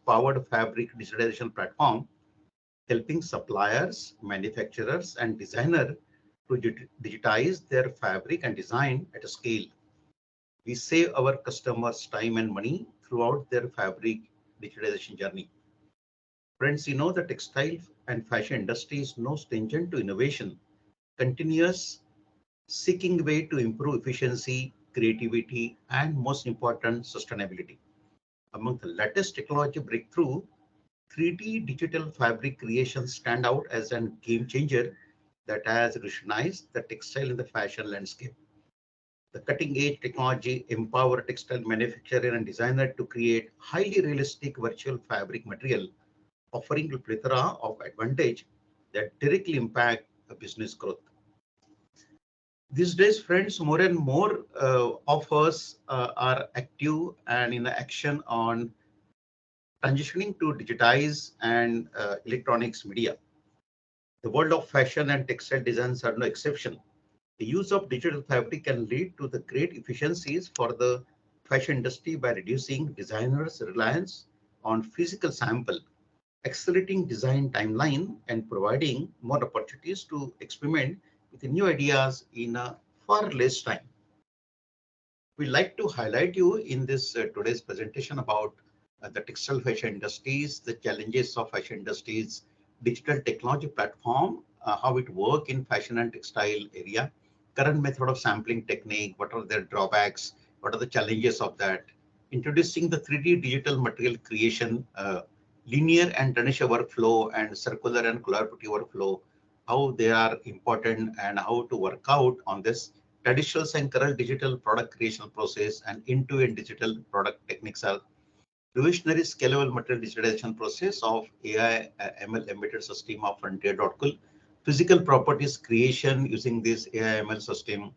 powered fabric digitalization platform, helping suppliers, manufacturers, and designers to digitize their fabric and design at a scale. We save our customers time and money throughout their fabric digitalization journey. Friends, you know the textile and fashion industry is no stranger to innovation, continuous seeking way to improve efficiency, creativity, and most important, sustainability. Among the latest technology breakthrough, 3D digital fabric creation stand out as a game changer that has revolutionized the textile in the fashion landscape. The cutting-edge technology empower textile manufacturer and designer to create highly realistic virtual fabric material, offering a plethora of advantage that directly impact the business growth. These days, friends, more and more of us are active and in action on transitioning to digitize and electronics media. The world of fashion and textile designs are no exception. The use of digital fabric can lead to the great efficiencies for the fashion industry by reducing designers' reliance on physical sample, accelerating design timeline, and providing more opportunities to experiment with new ideas in a far less time. We'd like to highlight you in this today's presentation about the textile fashion industries, the challenges of fashion industries, digital technology platform, how it work in fashion and textile area, current method of sampling technique, what are their drawbacks, what are the challenges of that, introducing the 3D digital material creation, linear and traditional workflow and circular and collaborative workflow, how they are important and how to work out on this traditional and current digital product creation process and end-to-end digital product techniques are revolutionary scalable material digitalization process of AI ML embedded system of frontier.cool, physical properties creation using this AI ML system,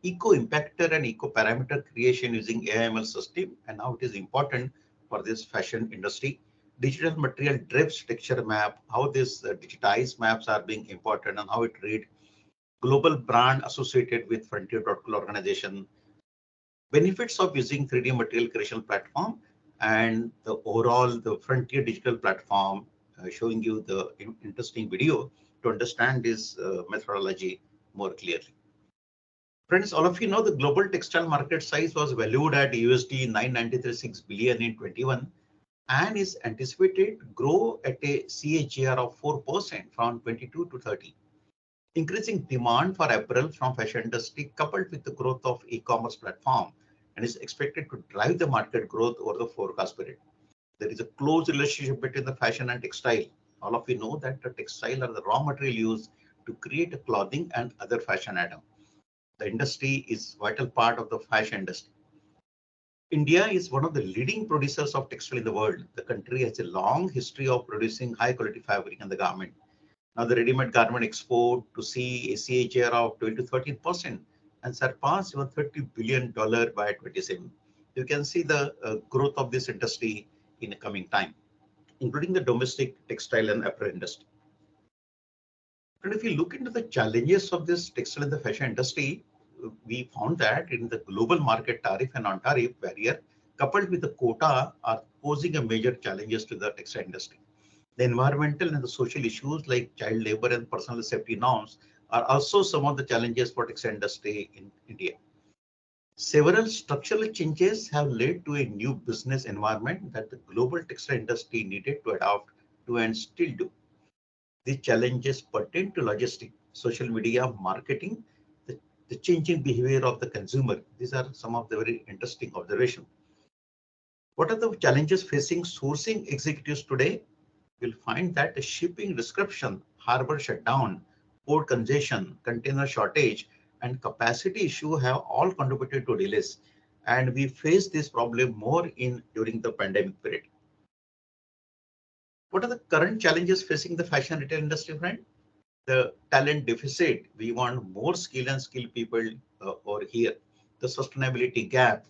eco impactor and eco parameter creation using AI ML system, and how it is important for this fashion industry. Digital material drifts texture map, how these digitized maps are being important and how it read global brand associated with frontier.cool organization, benefits of using 3D material creation platform, and the overall the frontier digital platform, showing you the interesting video to understand this methodology more clearly. Friends, all of you know the global textile market size was valued at USD 993.6 billion in 21 and is anticipated to grow at a CAGR of 4% from 22 to 30. Increasing demand for apparel from fashion industry coupled with the growth of e-commerce platform and is expected to drive the market growth over the forecast period. There is a close relationship between the fashion and textile. All of you know that the textile are the raw material used to create clothing and other fashion items. The industry is vital part of the fashion industry. India is one of the leading producers of textile in the world. The country has a long history of producing high quality fabric and the garment. Now the ready-made garment export to see a CAGR of 12 to 13% and surpass even $30 billion by 27. You can see the growth of this industry in the coming time, including the domestic textile and apparel industry. And if you look into the challenges of this textile and the fashion industry, we found that in the global market tariff and non-tariff barrier coupled with the quota are posing a major challenges to the textile industry. The environmental and the social issues like child labor and personal safety norms are also some of the challenges for textile industry in India. Several structural changes have led to a new business environment that the global textile industry needed to adapt to and still do. These challenges pertain to logistics, social media, marketing, the changing behavior of the consumer. These are some of the very interesting observations. What are the challenges facing sourcing executives today? You'll find that the shipping disruption, harbor shutdown, port congestion, container shortage, and capacity issue have all contributed to delays. And we face this problem more in during the pandemic period. What are the current challenges facing the fashion retail industry, friend? The talent deficit. We want more skill and skilled people over here. The sustainability gap.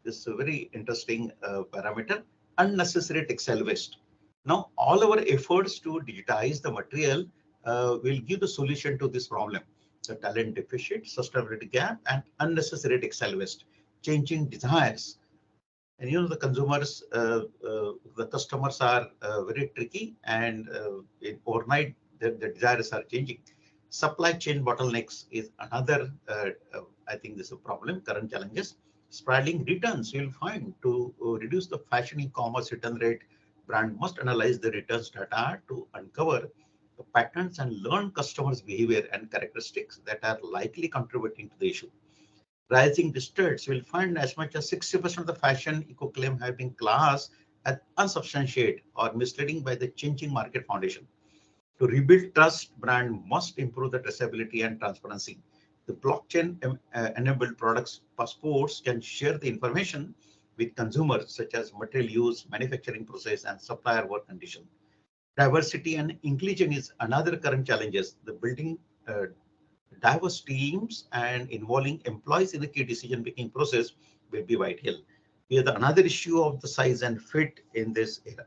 This is a very interesting parameter. Unnecessary textile waste. Now, all our efforts to digitize the material will give the solution to this problem. The talent deficit, sustainability gap, and unnecessary textile waste. Changing desires. And the consumers, the customers are very tricky, and overnight the desires are changing. Supply chain bottlenecks is another, I think this is a problem, current challenges. Spreading returns, you'll find to reduce the fashion e-commerce return rate, brand must analyze the returns data to uncover the patterns and learn customers' behavior and characteristics that are likely contributing to the issue. Rising districts will find as much as 60% of the fashion eco-claim have been classed as unsubstantiated or misleading by the changing market foundation. To rebuild trust, brand must improve the traceability and transparency. The blockchain-enabled products passports can share the information with consumers, such as material use, manufacturing process, and supplier work condition. Diversity and inclusion is another current challenges. The building diverse teams and involving employees in the key decision-making process will be vital. We have another issue of the size and fit in this era.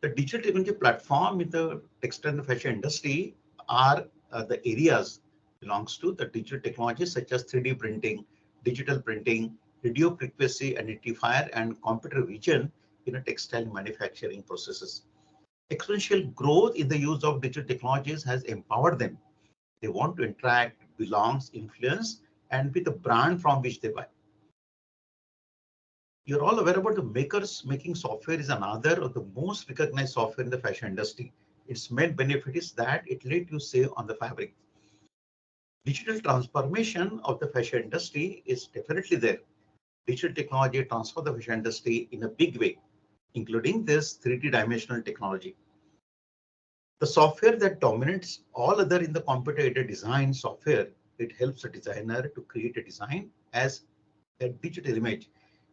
The digital technology platform in the textile and fashion industry are the areas belongs to the digital technologies such as 3D printing, digital printing, radio frequency identifier, and computer vision in a textile manufacturing processes. Exponential growth in the use of digital technologies has empowered them. They want to interact, belongs, influence, and with the brand from which they buy. You're all aware about the makers making software is another of the most recognized software in the fashion industry. Its main benefit is that it lets you save on the fabric. Digital transformation of the fashion industry is definitely there. Digital technology transforms the fashion industry in a big way, including this 3D dimensional technology. The software that dominates all other in the computer-aided design software, it helps a designer to create a design as a digital image.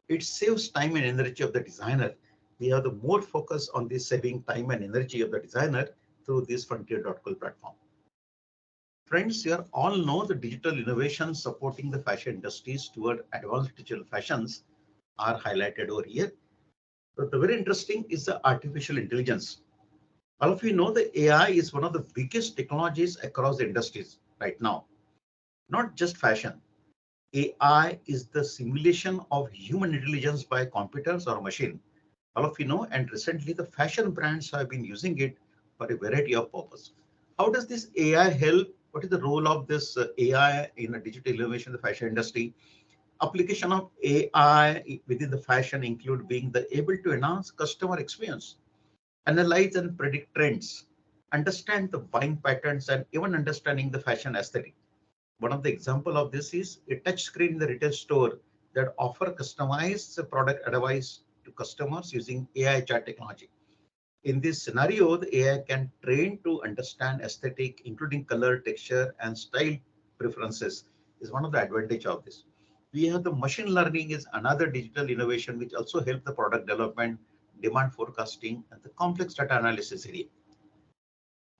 It saves time and energy of the designer. We have the more focus on this saving time and energy of the designer through this frontier.co platform. Friends, you all know the digital innovations supporting the fashion industries toward advanced digital fashions are highlighted over here. But the very interesting is the artificial intelligence. All of you know the AI is one of the biggest technologies across the industries right now. Not just fashion. AI is the simulation of human intelligence by computers or machine. All of you know, and recently the fashion brands have been using it for a variety of purposes. How does this AI help? What is the role of this AI in a digital innovation in the fashion industry? Application of AI within the fashion include being able to enhance customer experience, analyze and predict trends, understand the buying patterns, and even understanding the fashion aesthetic. One of the example of this is a touch screen in the retail store that offer customized product advice to customers using AI chat technology. In this scenario, the AI can train to understand aesthetic, including color, texture, and style preferences is one of the advantage of this. We have the machine learning is another digital innovation which also help the product development, demand forecasting, and the complex data analysis area.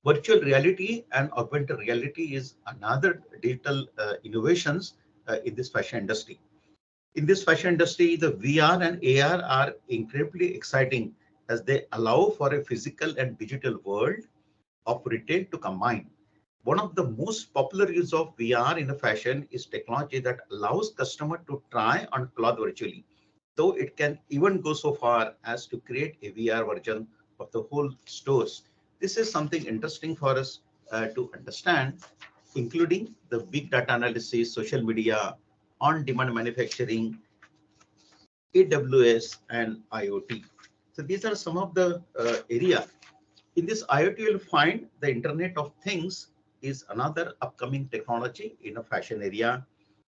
Virtual reality and augmented reality is another digital innovations in this fashion industry. In this fashion industry, the VR and AR are incredibly exciting as they allow for a physical and digital world of retail to combine. One of the most popular use of VR in the fashion is technology that allows customer to try on cloth virtually, though it can even go so far as to create a VR version of the whole stores. This is something interesting for us to understand, including the big data analysis, social media, on-demand manufacturing, AWS, and IoT. So these are some of the area. In this IoT, you'll find the Internet of Things is another upcoming technology in a fashion area.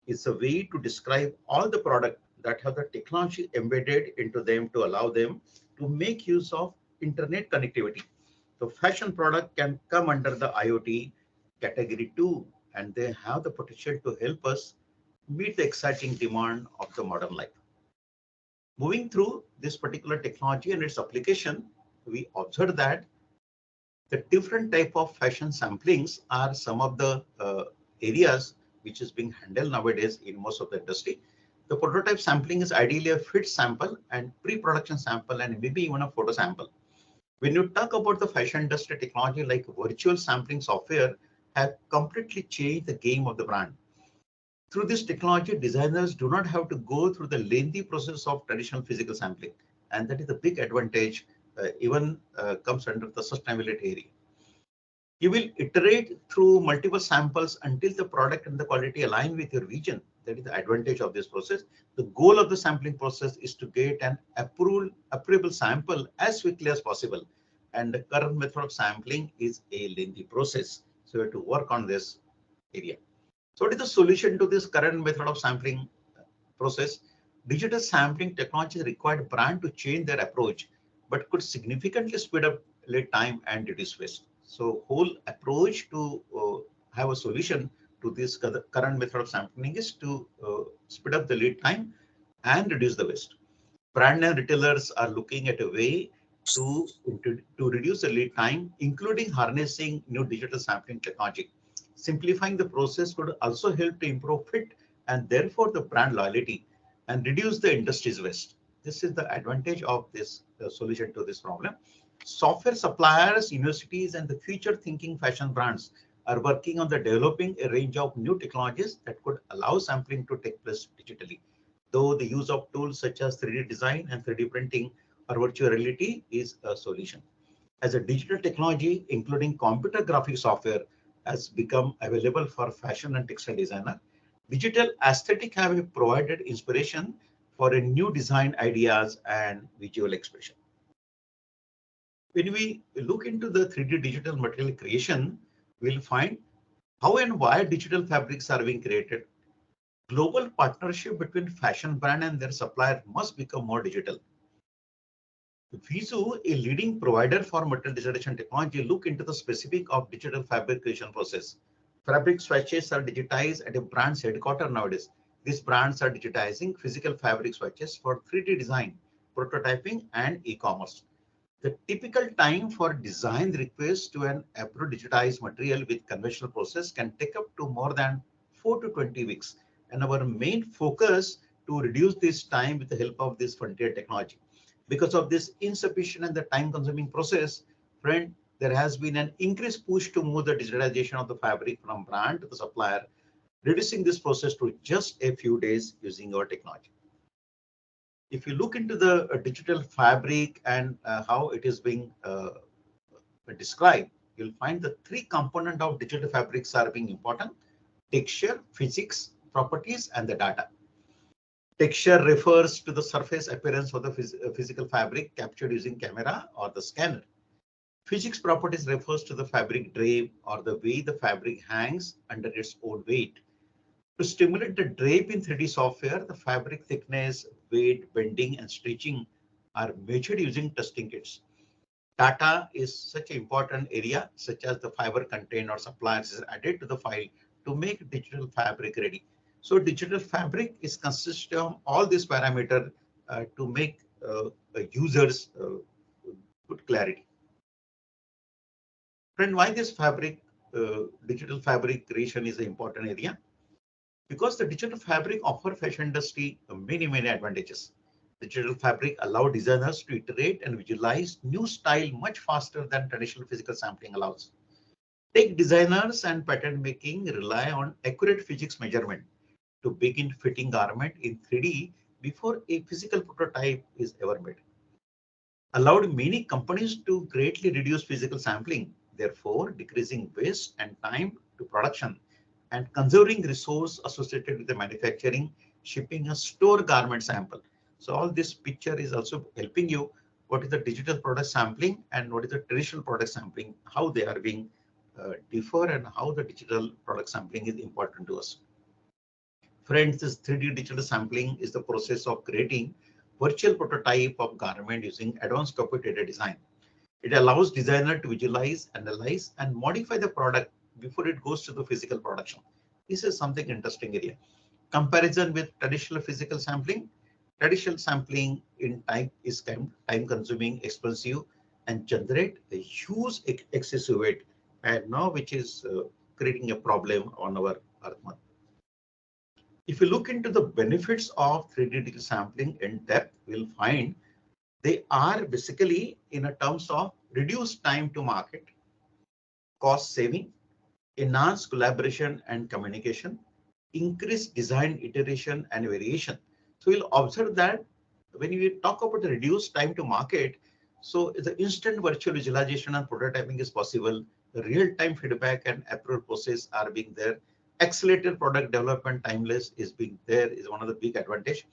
It's a way to describe all the product that have the technology embedded into them to allow them to make use of internet connectivity. So fashion product can come under the IoT category too, and they have the potential to help us meet the exciting demand of the modern life. Moving through this particular technology and its application, we observe that the different type of fashion samplings are some of the areas which is being handled nowadays in most of the industry. The prototype sampling is ideally a fit sample and pre-production sample and maybe even a photo sample. When you talk about the fashion industry, technology like virtual sampling software have completely changed the game of the brand. Through this technology, designers do not have to go through the lengthy process of traditional physical sampling. And that is a big advantage, even comes under the sustainability area. You will iterate through multiple samples until the product and the quality align with your vision. That is the advantage of this process. The goal of the sampling process is to get an approvable sample as quickly as possible. And the current method of sampling is a lengthy process. So we have to work on this area. So what is the solution to this current method of sampling process? Digital sampling technology required brand to change their approach, but could significantly speed up lead time and reduce waste. So whole approach to have a solution to this current method of sampling is to speed up the lead time and reduce the waste. Brand and retailers are looking at a way to reduce the lead time, including harnessing new digital sampling technology. Simplifying the process could also help to improve fit and therefore the brand loyalty and reduce the industry's waste. This is the advantage of this solution to this problem. Software suppliers, universities, and the future thinking fashion brands are working on the developing a range of new technologies that could allow sampling to take place digitally. Though the use of tools such as 3D design and 3D printing or virtual reality is a solution. As a digital technology, including computer graphic software, has become available for fashion and textile designer, digital aesthetic have provided inspiration for a new design ideas and visual expression. When we look into the 3D digital material creation, we'll find how and why digital fabrics are being created. Global partnership between fashion brand and their supplier must become more digital. Visu, a leading provider for material digitization technology, look into the specific of digital fabric creation process. Fabric swatches are digitized at a brand's headquarters nowadays. These brands are digitizing physical fabric swatches for 3D design, prototyping, and e-commerce. The typical time for design request to an approved digitized material with conventional process can take up to more than 4 to 20 weeks. And our main focus to reduce this time with the help of this frontier technology. Because of this insufficient and the time-consuming process, friend, there has been an increased push to move the digitalization of the fabric from brand to the supplier, reducing this process to just a few days using our technology. If you look into the digital fabric and how it is being described, you'll find the three components of digital fabrics are being important: texture, physics, properties, and the data. Texture refers to the surface appearance of the physical fabric captured using camera or the scanner. Physics properties refers to the fabric drape or the way the fabric hangs under its own weight. To stimulate the drape in 3D software, the fabric thickness, weight, bending, and stretching are measured using testing kits. Data is such an important area, such as the fiber content or suppliers is added to the file to make digital fabric ready. So digital fabric is consistent of all these parameters to make users good clarity. Friend, why this digital fabric creation is an important area? Because the digital fabric offer fashion industry many advantages. Digital fabric allow designers to iterate and visualize new style much faster than traditional physical sampling allows. Tech designers and pattern making rely on accurate physics measurement to begin fitting garment in 3D before a physical prototype is ever made. Allowed many companies to greatly reduce physical sampling, therefore decreasing waste and time to production and conserving resource associated with the manufacturing, shipping a store garment sample. So all this picture is also helping you what is the digital product sampling and what is the traditional product sampling, how they are being differ and how the digital product sampling is important to us. Friends, this 3D digital sampling is the process of creating virtual prototype of garment using advanced computer data design. It allows designer to visualize, analyze, and modify the product before it goes to the physical production. This is something interesting area. Comparison with traditional physical sampling. Traditional sampling in time is time consuming, expensive, and generate a huge excessive weight, and now which is creating a problem on our Earth month. If you look into the benefits of 3D digital sampling in depth, we'll find they are basically in a terms of reduced time to market, cost saving, enhanced collaboration and communication, increased design iteration and variation. So we'll observe that when we talk about the reduced time to market, so the instant virtual visualization and prototyping is possible. The real-time feedback and approval process are being there. Accelerated product development timeless is being there is one of the big advantage.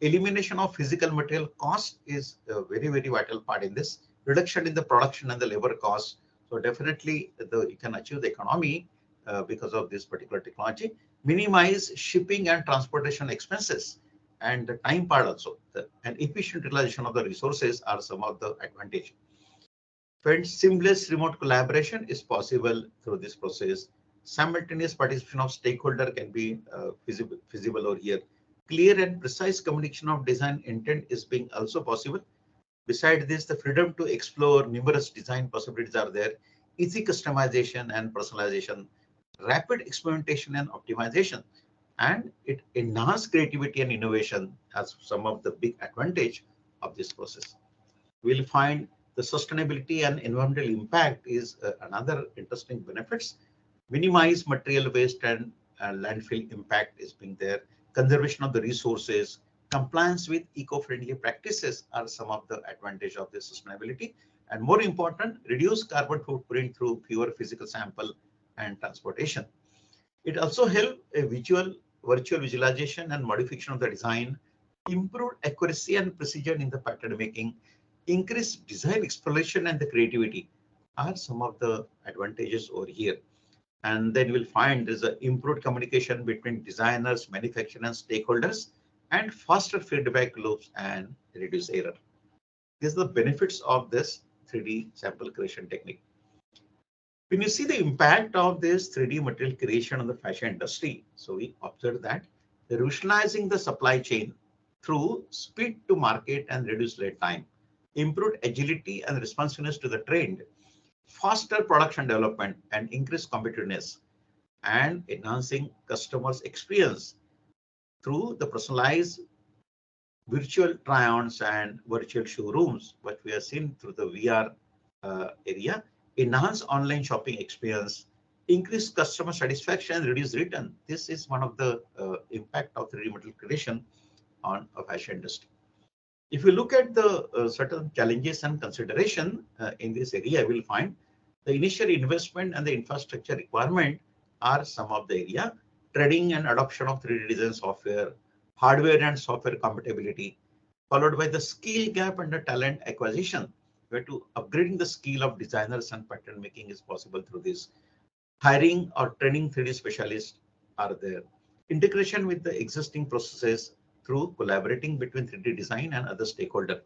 Elimination of physical material cost is a very, very vital part in this. Reduction in the production and the labor cost. So definitely you can achieve the economy because of this particular technology. Minimize shipping and transportation expenses and the time part also. And efficient utilization of the resources are some of the advantage. Friends, seamless remote collaboration is possible through this process. Simultaneous participation of stakeholder can be feasible over here. Clear and precise communication of design intent is being also possible. Besides this, the freedom to explore numerous design possibilities are there. Easy customization and personalization, rapid experimentation and optimization, and it enhances creativity and innovation as some of the big advantage of this process. We'll find the sustainability and environmental impact is another interesting benefits. Minimize material waste and landfill impact is being there. Conservation of the resources, compliance with eco-friendly practices are some of the advantage of this sustainability. And more important, reduce carbon footprint through fewer physical sample and transportation. It also helps a virtual visualization and modification of the design, improved accuracy and precision in the pattern making, increased design exploration and the creativity are some of the advantages over here. And then we'll find there's an improved communication between designers, manufacturers, and stakeholders, and faster feedback loops and reduce error. These are the benefits of this 3D sample creation technique. When you see the impact of this 3D material creation on the fashion industry, so we observe that revolutionizing the supply chain through speed to market and reduced lead time, improved agility and responsiveness to the trend, faster production development and increased competitiveness, and enhancing customers' experience through the personalized virtual try-ons and virtual showrooms, what we have seen through the VR area, enhance online shopping experience, increase customer satisfaction, and reduce return. This is one of the impact of 3D material creation on a fashion industry. If you look at the certain challenges and consideration in this area, we'll find the initial investment and the infrastructure requirement are some of the area. Training and adoption of 3D design software, hardware and software compatibility, followed by the skill gap and the talent acquisition, where to upgrading the skill of designers and pattern making is possible through this. Hiring or training 3D specialists are there. Integration with the existing processes through collaborating between 3D design and other stakeholders.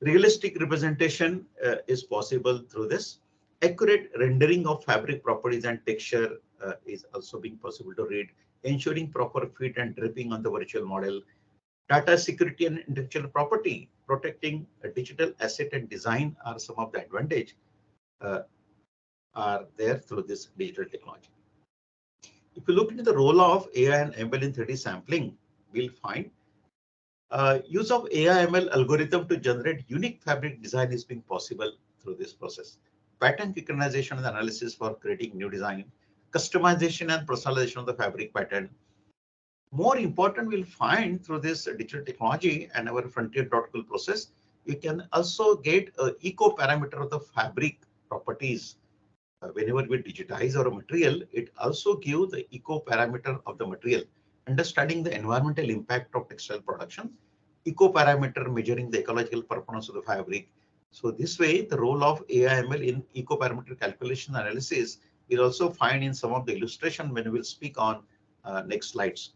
Realistic representation is possible through this. Accurate rendering of fabric properties and texture is also being possible to read, ensuring proper fit and draping on the virtual model. Data security and intellectual property, protecting a digital asset and design are some of the advantage are there through this digital technology. If you look into the role of AI and ML in 3D sampling, we'll find use of AI/ML algorithm to generate unique fabric design is being possible through this process. Pattern recognition and analysis for creating new design, customization and personalization of the fabric pattern. More important, we'll find through this digital technology and our frontier.cool process, you can also get an eco parameter of the fabric properties. Whenever we digitize our material, it also gives the eco parameter of the material. Understanding the environmental impact of textile production, eco parameter measuring the ecological performance of the fabric. So this way, the role of AI/ML in eco parameter calculation analysis we'll also find in some of the illustration when we'll speak on next slides.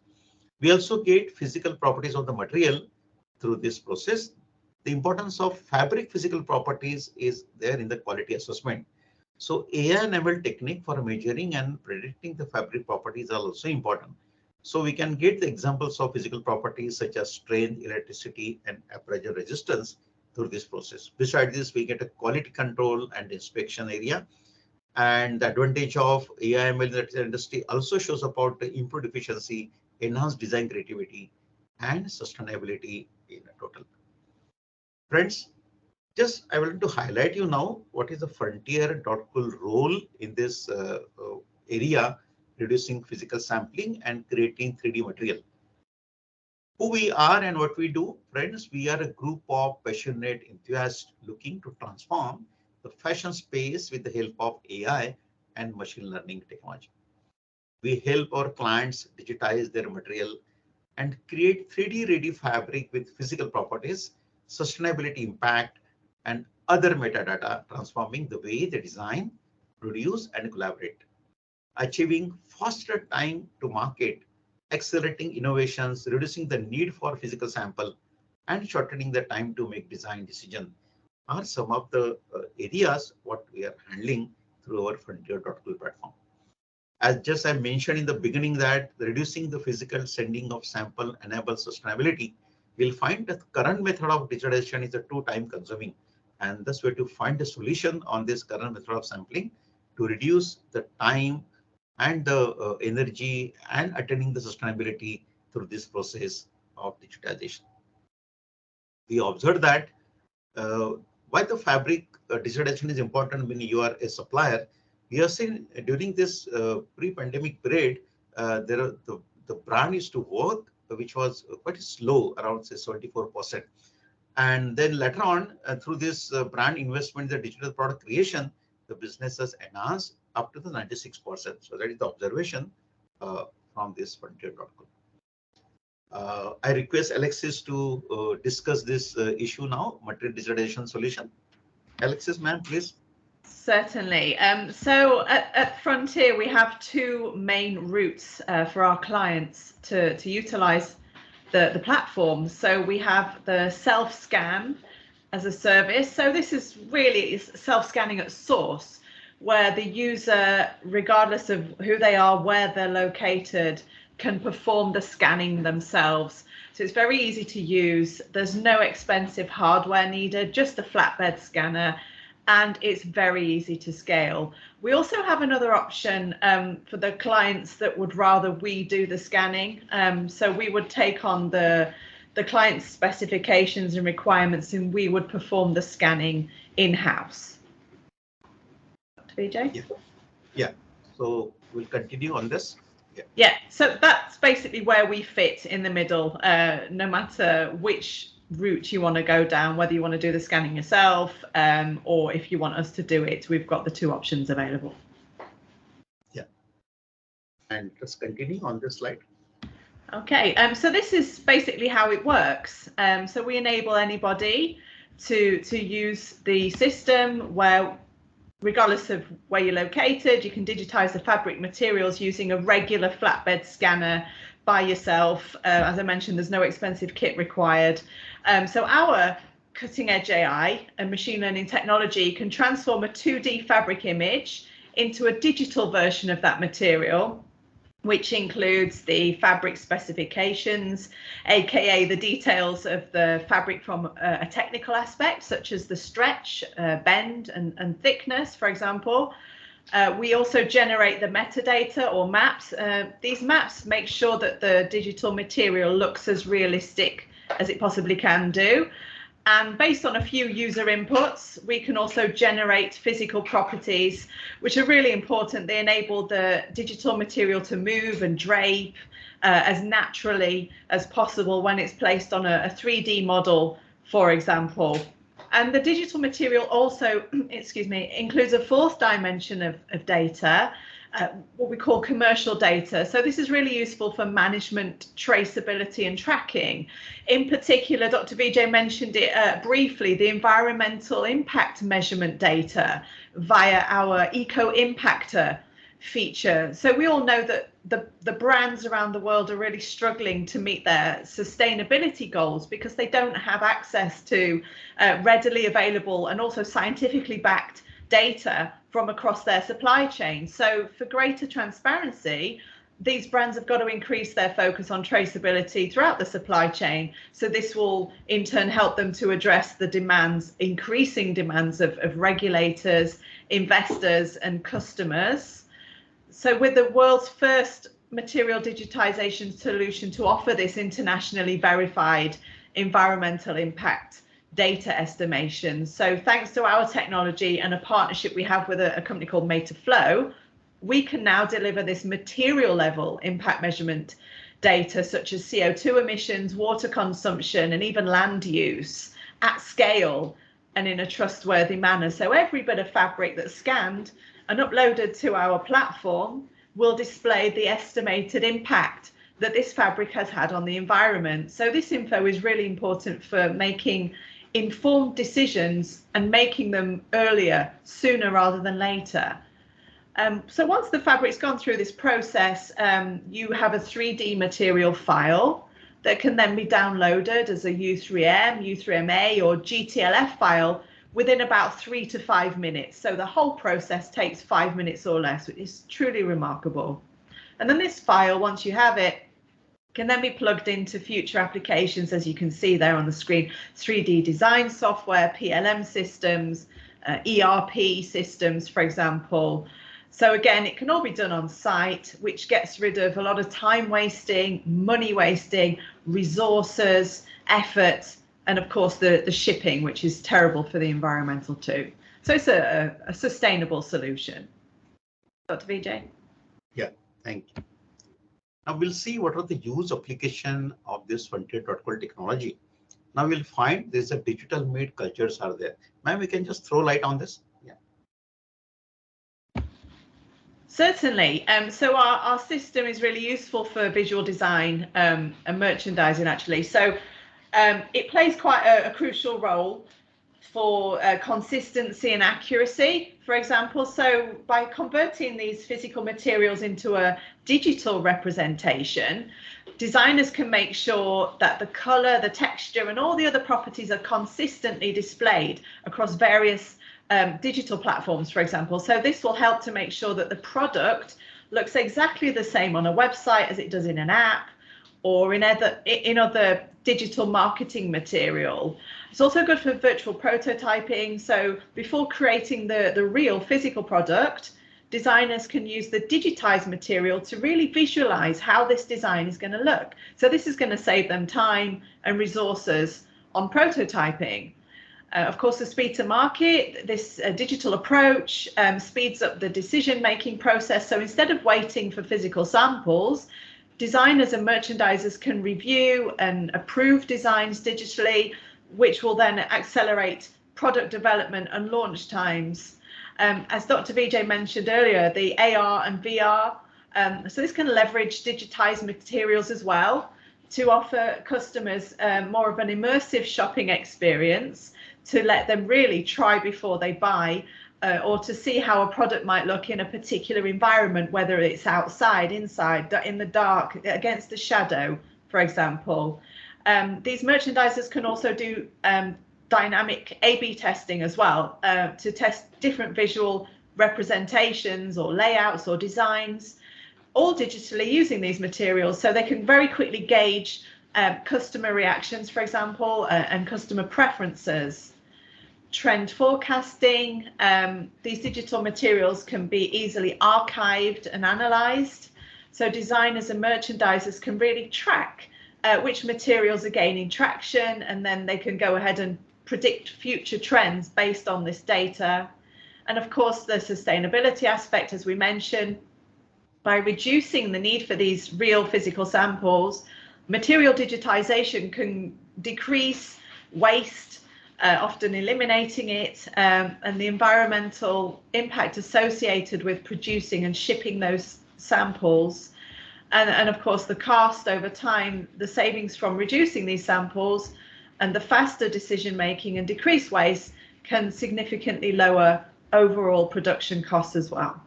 We also get physical properties of the material through this process. The importance of fabric physical properties is there in the quality assessment. So AI and ML technique for measuring and predicting the fabric properties are also important. So we can get the examples of physical properties such as strength, elasticity, and abrasion resistance through this process. Besides this, we get a quality control and inspection area. And the advantage of AI/ML in the industry also shows about the improved efficiency, enhanced design creativity, and sustainability in a total. Friends, just I want to highlight you now what is the frontier.cool role in this area reducing physical sampling and creating 3D material. Who we are and what we do, friends, we are a group of passionate enthusiasts looking to transform the fashion space with the help of AI and machine learning technology. We help our clients digitize their material and create 3D ready fabric with physical properties, sustainability impact, and other metadata, transforming the way they design, produce, and collaborate, achieving faster time to market, accelerating innovations, reducing the need for physical sample, and shortening the time to make design decision are some of the areas what we are handling through our Frontier.cool platform. As just I mentioned in the beginning that reducing the physical sending of sample enables sustainability, we'll find that the current method of digitization is too time consuming, and thus we have to find a solution on this current method of sampling to reduce the time and the energy and attaining the sustainability through this process of digitization. We observed that why the fabric digitization is important when you are a supplier. We have seen during this pre-pandemic period, the brand used to work, which was quite slow, around say 74%. And then later on, through this brand investment, the digital product creation, the business has enhanced up to the 96%. So that is the observation from this Frontier.cool. I request Alexis to discuss this issue now, material digitization solution. Alexis, ma'am, please. Certainly. So at Frontier, we have two main routes for our clients to utilize the platform. So we have the self-scan as a service. So this is really self-scanning at source, where the user, regardless of who they are, where they're located, can perform the scanning themselves. So it's very easy to use. There's no expensive hardware needed, just a flatbed scanner, and it's very easy to scale. We also have another option for the clients that would rather we do the scanning. So we would take on the client's specifications and requirements, and we would perform the scanning in-house. Dr. Vijay? Yeah. So we'll continue on this. Yeah, so that's basically where we fit in the middle, no matter which route you want to go down, whether you want to do the scanning yourself or if you want us to do it, we've got the two options available. Yeah, and let's continue on this slide. Okay, so this is basically how it works. So we enable anybody to use the system where, regardless of where you're located, you can digitize the fabric materials using a regular flatbed scanner by yourself. As I mentioned, there's no expensive kit required. So our cutting edge AI and machine learning technology can transform a 2D fabric image into a digital version of that material, which includes the fabric specifications, aka the details of the fabric from a technical aspect, such as the stretch, bend, and thickness, for example. We also generate the metadata or maps. These maps make sure that the digital material looks as realistic as it possibly can do. And based on a few user inputs, we can also generate physical properties, which are really important. They enable the digital material to move and drape as naturally as possible when it's placed on a 3D model, for example. And the digital material also, includes a fourth dimension of data, what we call commercial data. So this is really useful for management, traceability, and tracking. In particular, Dr. Vijay mentioned it briefly, the environmental impact measurement data via our Eco-Impactor feature. So we all know that the brands around the world are really struggling to meet their sustainability goals because they don't have access to readily available and also scientifically backed data from across their supply chain. So for greater transparency, these brands have got to increase their focus on traceability throughout the supply chain. So this will in turn help them to address the demands, increasing demands of regulators, investors, and customers. So with the world's first material digitization solution to offer this internationally verified environmental impact data estimation. So thanks to our technology and a partnership we have with a company called Mate2Flow, we can now deliver this material level impact measurement data, such as CO2 emissions, water consumption, and even land use at scale and in a trustworthy manner. So every bit of fabric that's scanned and uploaded to our platform will display the estimated impact that this fabric has had on the environment. So this info is really important for making informed decisions and making them earlier, sooner rather than later. So once the fabric's gone through this process, you have a 3D material file that can then be downloaded as a U3M, U3MA or GTLF file within about 3 to 5 minutes. So the whole process takes 5 minutes or less, which is truly remarkable. And then this file, once you have it, can then be plugged into future applications, as you can see there on the screen, 3D design software, PLM systems, ERP systems, for example. So again, it can all be done on site, which gets rid of a lot of time wasting, money wasting, resources, effort, and of course the shipping, which is terrible for the environmental too. So it's a sustainable solution. Dr. Vijay? Yeah, thank you. Now we'll see what are the use application of this frontier protocol technology. Now we'll find there's a digital made cultures are there. Ma'am, we can just throw light on this. Yeah. Certainly. So our system is really useful for visual design and merchandising, actually. So it plays quite a crucial role for consistency and accuracy, for example. So by converting these physical materials into a digital representation, designers can make sure that the color, the texture, and all the other properties are consistently displayed across various digital platforms, for example. So this will help to make sure that the product looks exactly the same on a website as it does in an app or in other digital marketing material. It's also good for virtual prototyping. So before creating the real physical product, designers can use the digitized material to really visualize how this design is going to look. So this is going to save them time and resources on prototyping. Of course, the speed to market, this digital approach speeds up the decision-making process. So instead of waiting for physical samples, designers and merchandisers can review and approve designs digitally, which will then accelerate product development and launch times. As Dr. Vijay mentioned earlier, the AR and VR, so this can leverage digitized materials as well to offer customers more of an immersive shopping experience, to let them really try before they buy, or to see how a product might look in a particular environment, whether it's outside, inside, in the dark, against the shadow, for example. These merchandisers can also do dynamic A/B testing as well, to test different visual representations or layouts or designs, all digitally using these materials, so they can very quickly gauge customer reactions, for example, and customer preferences. Trend forecasting, these digital materials can be easily archived and analyzed, so designers and merchandisers can really track which materials are gaining traction, and then they can go ahead and predict future trends based on this data. And of course, the sustainability aspect, as we mentioned, by reducing the need for these real physical samples, material digitization can decrease waste, often eliminating it, and the environmental impact associated with producing and shipping those samples. And of course, the cost over time, the savings from reducing these samples and the faster decision making and decreased waste can significantly lower overall production costs as well.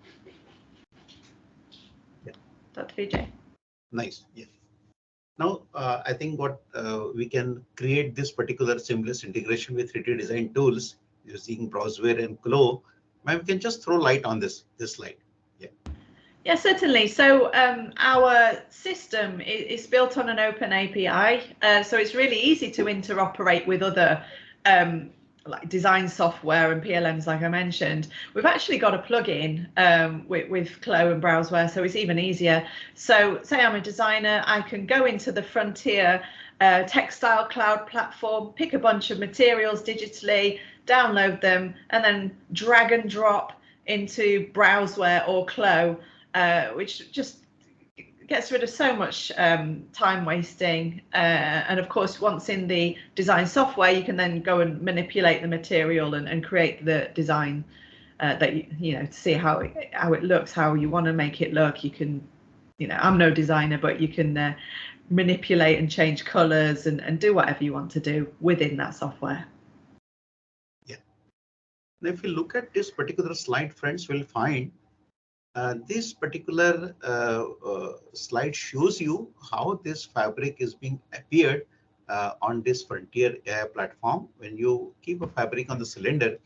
Yeah. Dr. Vijay. Nice. Yeah. Now, I think what we can create this particular seamless integration with 3D design tools using Browseware and Glow. Ma'am, we can just throw light on this slide. Yeah. Yeah, certainly. So our system is built on an open API, so it's really easy to interoperate with other like design software and PLMs, like I mentioned. We've actually got a plugin with Glow and Browseware, so it's even easier. So say I'm a designer, I can go into the Frontier Textile cloud platform, pick a bunch of materials digitally, download them, and then drag and drop into browseware or clo, which just gets rid of so much time wasting. And of course, once in the design software, you can then go and manipulate the material and create the design that you know, to see how it looks, how you want to make it look. You can, you know, I'm no designer, but you can manipulate and change colors and do whatever you want to do within that software. Yeah. Now, if you look at this particular slide, friends, will find this particular slide shows you how this fabric is being appeared on this Frontier AI platform. When you keep a fabric on the cylinder,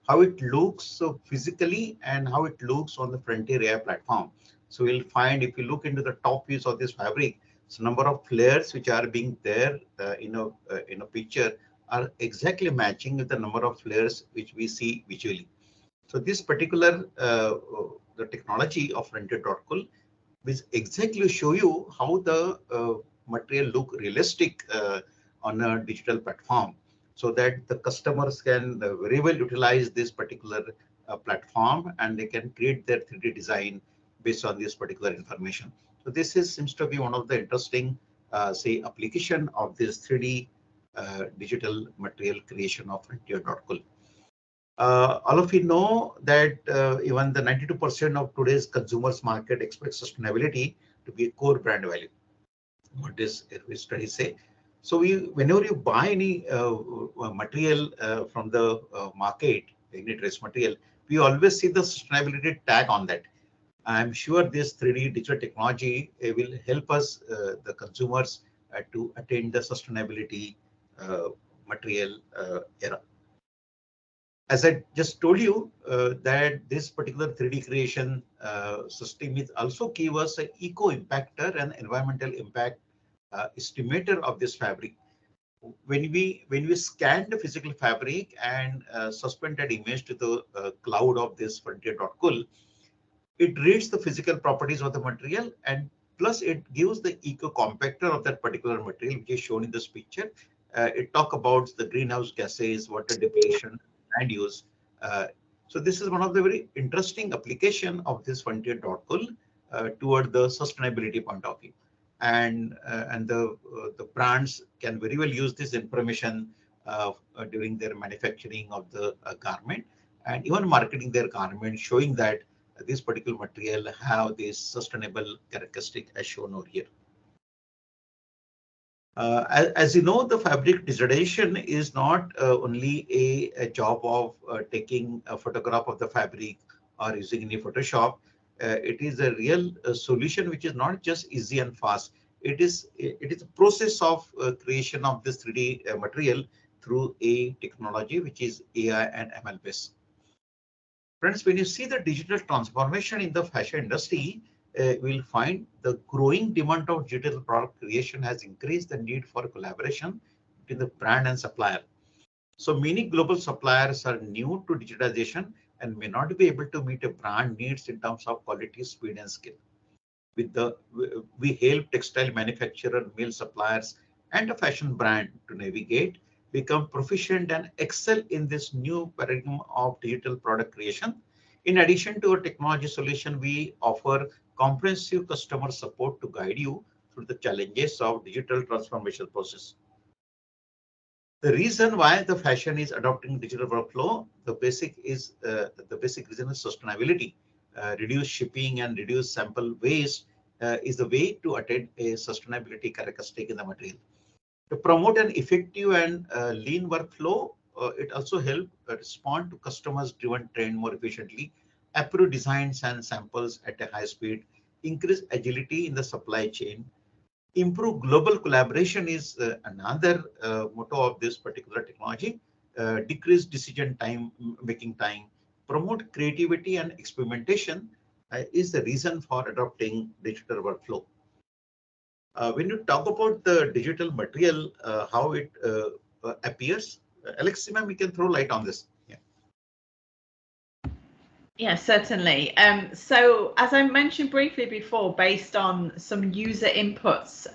how it looks physically and how it looks on the Frontier AI platform. So we'll find, if you look into the top views of this fabric, so number of flares which are being there in a picture are exactly matching with the number of flares which we see visually. So this particular the technology of Frontier.cool will exactly show you how the material look realistic on a digital platform, so that the customers can very well utilize this particular platform, and they can create their 3D design based on this particular information. So this seems to be one of the interesting say application of this 3D digital material creation of Frontier.cool. All of you know that even the 92% of today's consumers market expects sustainability to be a core brand value. What does studies say? So whenever you buy any material from the market, any dress material, we always see the sustainability tag on that. I'm sure this 3D digital technology will help us, the consumers, to attain the sustainability material era. As I just told you that this particular 3D creation system is also give us an eco impactor and environmental impact estimator of this fabric. When we scan the physical fabric and suspend that image to the cloud of this Frontier.cool, it reads the physical properties of the material, and plus it gives the eco compactor of that particular material, which is shown in this picture. It talk about the greenhouse gases, water depletion, and use. So this is one of the very interesting application of this Frontier.cool toward the sustainability point of view, and the brands can very well use this information during their manufacturing of the garment, and even marketing their garment, showing that this particular material have this sustainable characteristic as shown over here. As you know, the fabric digitization is not only a job of taking a photograph of the fabric or using any Photoshop. It is a real solution which is not just easy and fast. It is a process of creation of this 3D material through a technology which is AI and ML based. Friends, when you see the digital transformation in the fashion industry, we'll find the growing demand of digital product creation has increased the need for collaboration between the brand and supplier. So many global suppliers are new to digitization and may not be able to meet a brand needs in terms of quality, speed, and skill. We help textile manufacturer, mill suppliers, and a fashion brand to navigate, become proficient, and excel in this new paradigm of digital product creation. In addition to a technology solution, we offer comprehensive customer support to guide you through the challenges of digital transformation process. The reason why the fashion is adopting digital workflow, the basic reason is sustainability. Reduce shipping and reduce sample waste is the way to attain a sustainability characteristic in the material. To promote an effective and lean workflow, it also helps respond to customers' driven trend more efficiently, approve designs and samples at a high speed, increase agility in the supply chain, improve global collaboration is another motto of this particular technology, decrease decision time, making time, promote creativity and experimentation is the reason for adopting digital workflow. When you talk about the digital material, how it appears, Alex, ma'am, we can throw light on this. Yeah. Yeah, certainly. So as I mentioned briefly before, based on some user inputs,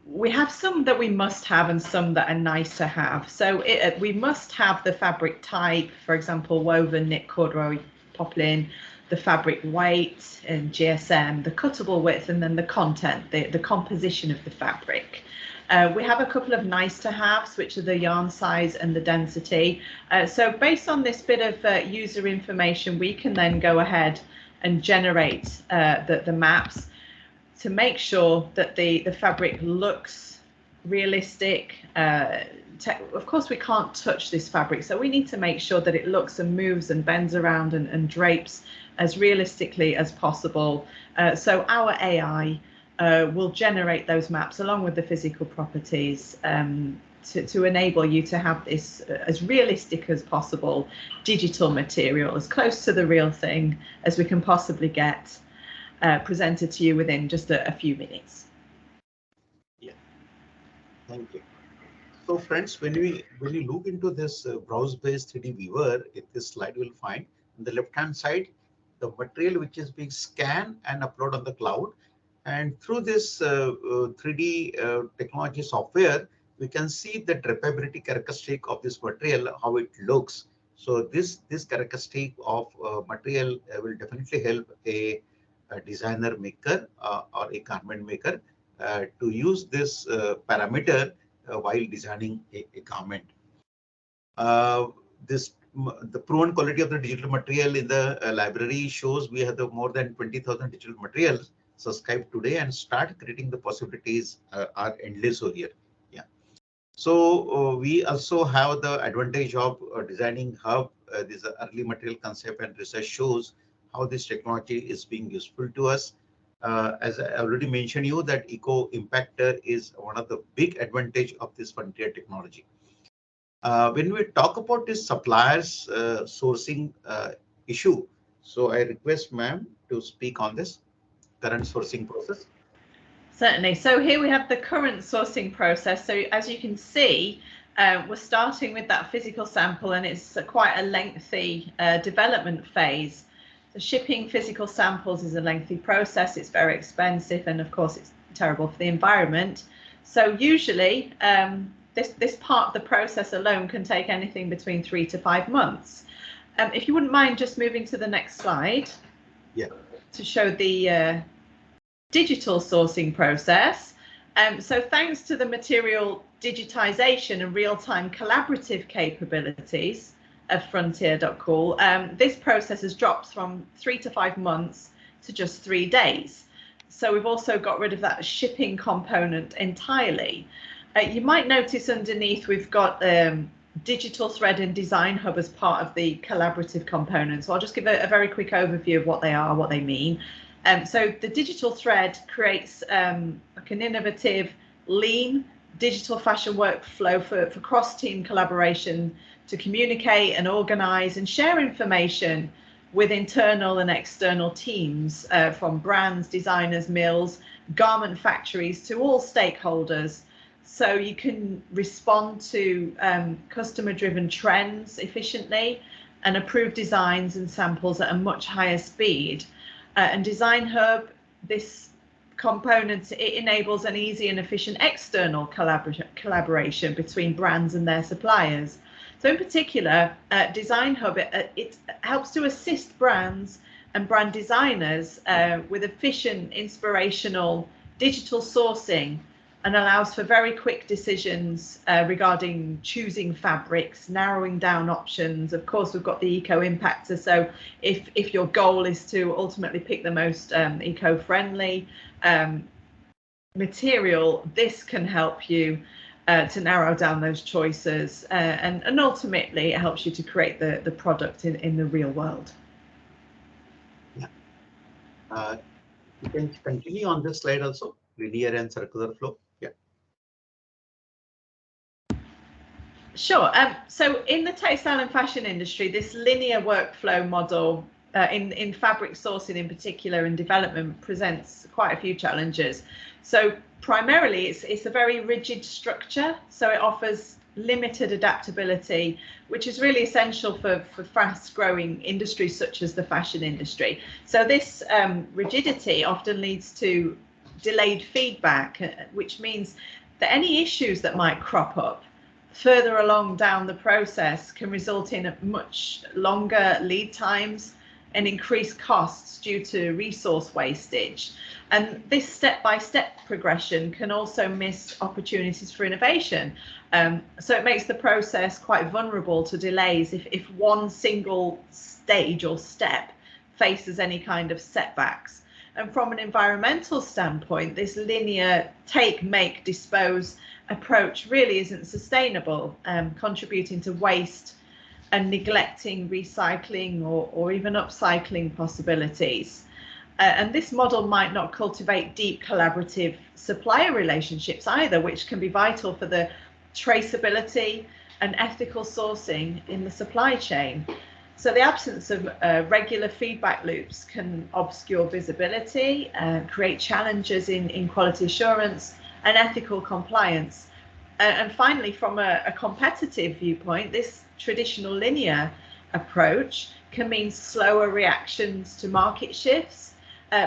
we have some that we must have and some that are nice to have. So we must have the fabric type, for example, woven, knit, corduroy, poplin, the fabric weight and GSM, the cuttable width, and then the content, the composition of the fabric. We have a couple of nice to haves, which are the yarn size and the density. So based on this bit of user information, we can then go ahead and generate the maps to make sure that the fabric looks realistic. Of course, we can't touch this fabric, so we need to make sure that it looks and moves and bends around and drapes as realistically as possible. So our AI will generate those maps along with the physical properties to enable you to have this as realistic as possible digital material, as close to the real thing as we can possibly get, presented to you within just a few minutes. Yeah, thank you. So friends, when you look into this browse-based 3D viewer, in this slide you will find on the left-hand side the material which is being scanned and uploaded on the cloud. And through this 3D technology software, we can see the drapability characteristic of this material, how it looks. So this characteristic of material will definitely help a designer maker or a garment maker to use this parameter while designing a garment. The proven quality of the digital material in the library shows we have more than 20,000 digital materials. Subscribe today and start creating the possibilities are endless over here. Yeah. So we also have the advantage of designing hub. This early material concept and research shows how this technology is being useful to us. As I already mentioned you, that eco impact is one of the big advantage of this frontier technology. When we talk about this suppliers sourcing issue, so I request ma'am to speak on this current sourcing process. Certainly. So here we have the current sourcing process. So as you can see, we're starting with that physical sample, and it's quite a lengthy development phase. So shipping physical samples is a lengthy process. It's very expensive, and of course it's terrible for the environment. So usually this part of the process alone can take anything between 3 to 5 months. If you wouldn't mind just moving to the next slide. Yeah. To show the digital sourcing process. So thanks to the material digitization and real-time collaborative capabilities of Frontier.cool, this process has dropped from 3 to 5 months to just 3 days. So we've also got rid of that shipping component entirely. You might notice underneath we've got Digital Thread and Design Hub as part of the collaborative component. So I'll just give a very quick overview of what they are, what they mean. So the digital thread creates like an innovative, lean digital fashion workflow for cross-team collaboration to communicate and organize and share information with internal and external teams from brands, designers, mills, garment factories to all stakeholders. So you can respond to customer-driven trends efficiently and approve designs and samples at a much higher speed. And Design Hub, this component, it enables an easy and efficient external collaboration between brands and their suppliers. So in particular, Design Hub, it helps to assist brands and brand designers with efficient, inspirational digital sourcing, and allows for very quick decisions regarding choosing fabrics, narrowing down options. Of course, we've got the eco impactor. So if your goal is to ultimately pick the most eco-friendly material, this can help you to narrow down those choices. And ultimately, it helps you to create the product in the real world. Yeah. You can continue on this slide also, linear and circular flow. Yeah. Sure. So in the textile and fashion industry, this linear workflow model in fabric sourcing in particular and development presents quite a few challenges. So primarily it's a very rigid structure. So it offers limited adaptability, which is really essential for fast growing industries such as the fashion industry. So this rigidity often leads to delayed feedback, which means that any issues that might crop up further along down the process can result in much longer lead times and increased costs due to resource wastage. And this step-by-step progression can also miss opportunities for innovation. So it makes the process quite vulnerable to delays if one single stage or step faces any kind of setbacks. And from an environmental standpoint, this linear take, make, dispose approach really isn't sustainable, contributing to waste and neglecting recycling or even upcycling possibilities. And this model might not cultivate deep collaborative supplier relationships either, which can be vital for the traceability and ethical sourcing in the supply chain. So the absence of regular feedback loops can obscure visibility, create challenges in quality assurance and ethical compliance. And finally, from a competitive viewpoint, this traditional linear approach can mean slower reactions to market shifts,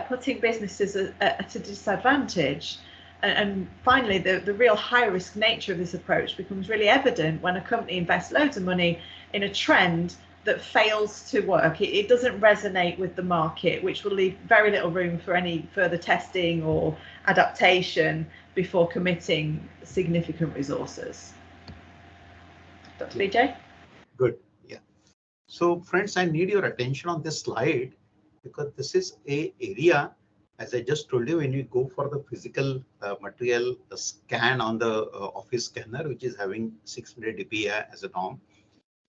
putting businesses at a disadvantage. And finally, the real high-risk nature of this approach becomes really evident when a company invests loads of money in a trend that fails to work. It doesn't resonate with the market, which will leave very little room for any further testing or adaptation before committing significant resources. Dr. Vijay? Good. Yeah. So friends, I need your attention on this slide because this is a area, as I just told you, when you go for the physical material scan on the office scanner, which is having 600 dpi as a norm.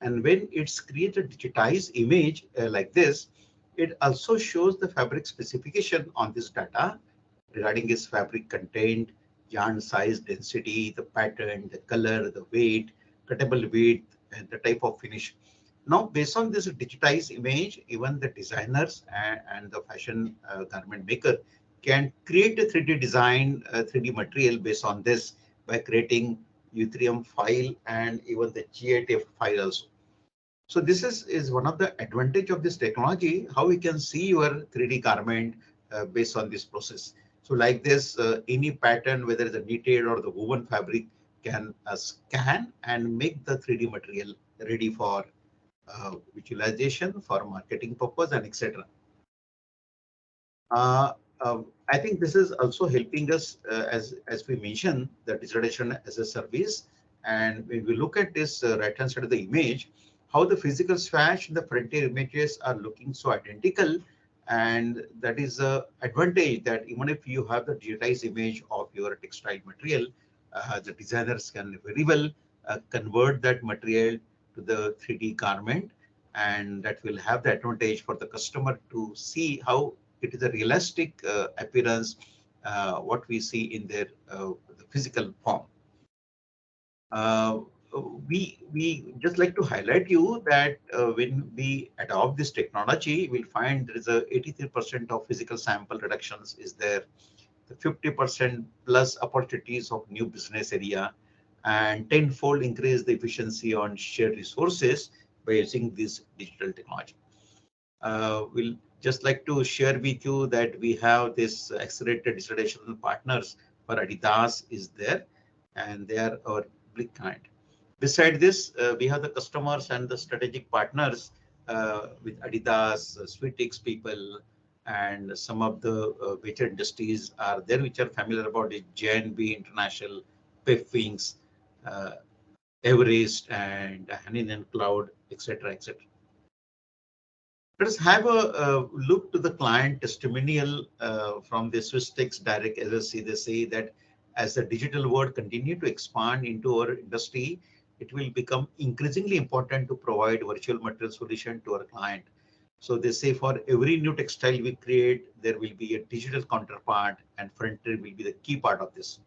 And when it's created digitized image like this, it also shows the fabric specification on this data regarding its fabric content, yarn size, density, the pattern, the color, the weight, cuttable weight, and the type of finish. Now, based on this digitized image, even the designers and the fashion garment maker can create a 3D design, 3D material based on this by creating U3M file and even the GITF file also. So this is one of the advantage of this technology, how we can see your 3D garment based on this process. So like this, any pattern, whether it's a knitted or the woven fabric, can scan and make the 3D material ready for visualization, for marketing purpose, and etc. I think this is also helping us, as we mentioned, the digitalization as a service. And when we look at this right-hand side of the image, how the physical swatch and the frontier images are looking so identical. And that is the advantage that even if you have the digitized image of your textile material, the designers can very well convert that material to the 3D garment. And that will have the advantage for the customer to see how it is a realistic appearance, what we see in their the physical form. We just like to highlight you that when we adopt this technology, we'll find there is a 83% of physical sample reductions is there, the 50% plus opportunities of new business area, and tenfold increase the efficiency on shared resources by using this digital technology. We'll just like to share with you that we have this accelerated digitalization partners for Adidas is there, and they are our big client. Beside this, we have the customers and the strategic partners with Adidas, Sweetix people, and some of the major industries are there which are familiar about it, JNB International, Pepwings, Everest, and Hanin Cloud, etc., etc. Let us have a look to the client testimonial from the Swiss Direct LLC. They say that as the digital world continue to expand into our industry, it will become increasingly important to provide virtual material solution to our client. So they say for every new textile we create, there will be a digital counterpart, and Frontier will be the key part of this.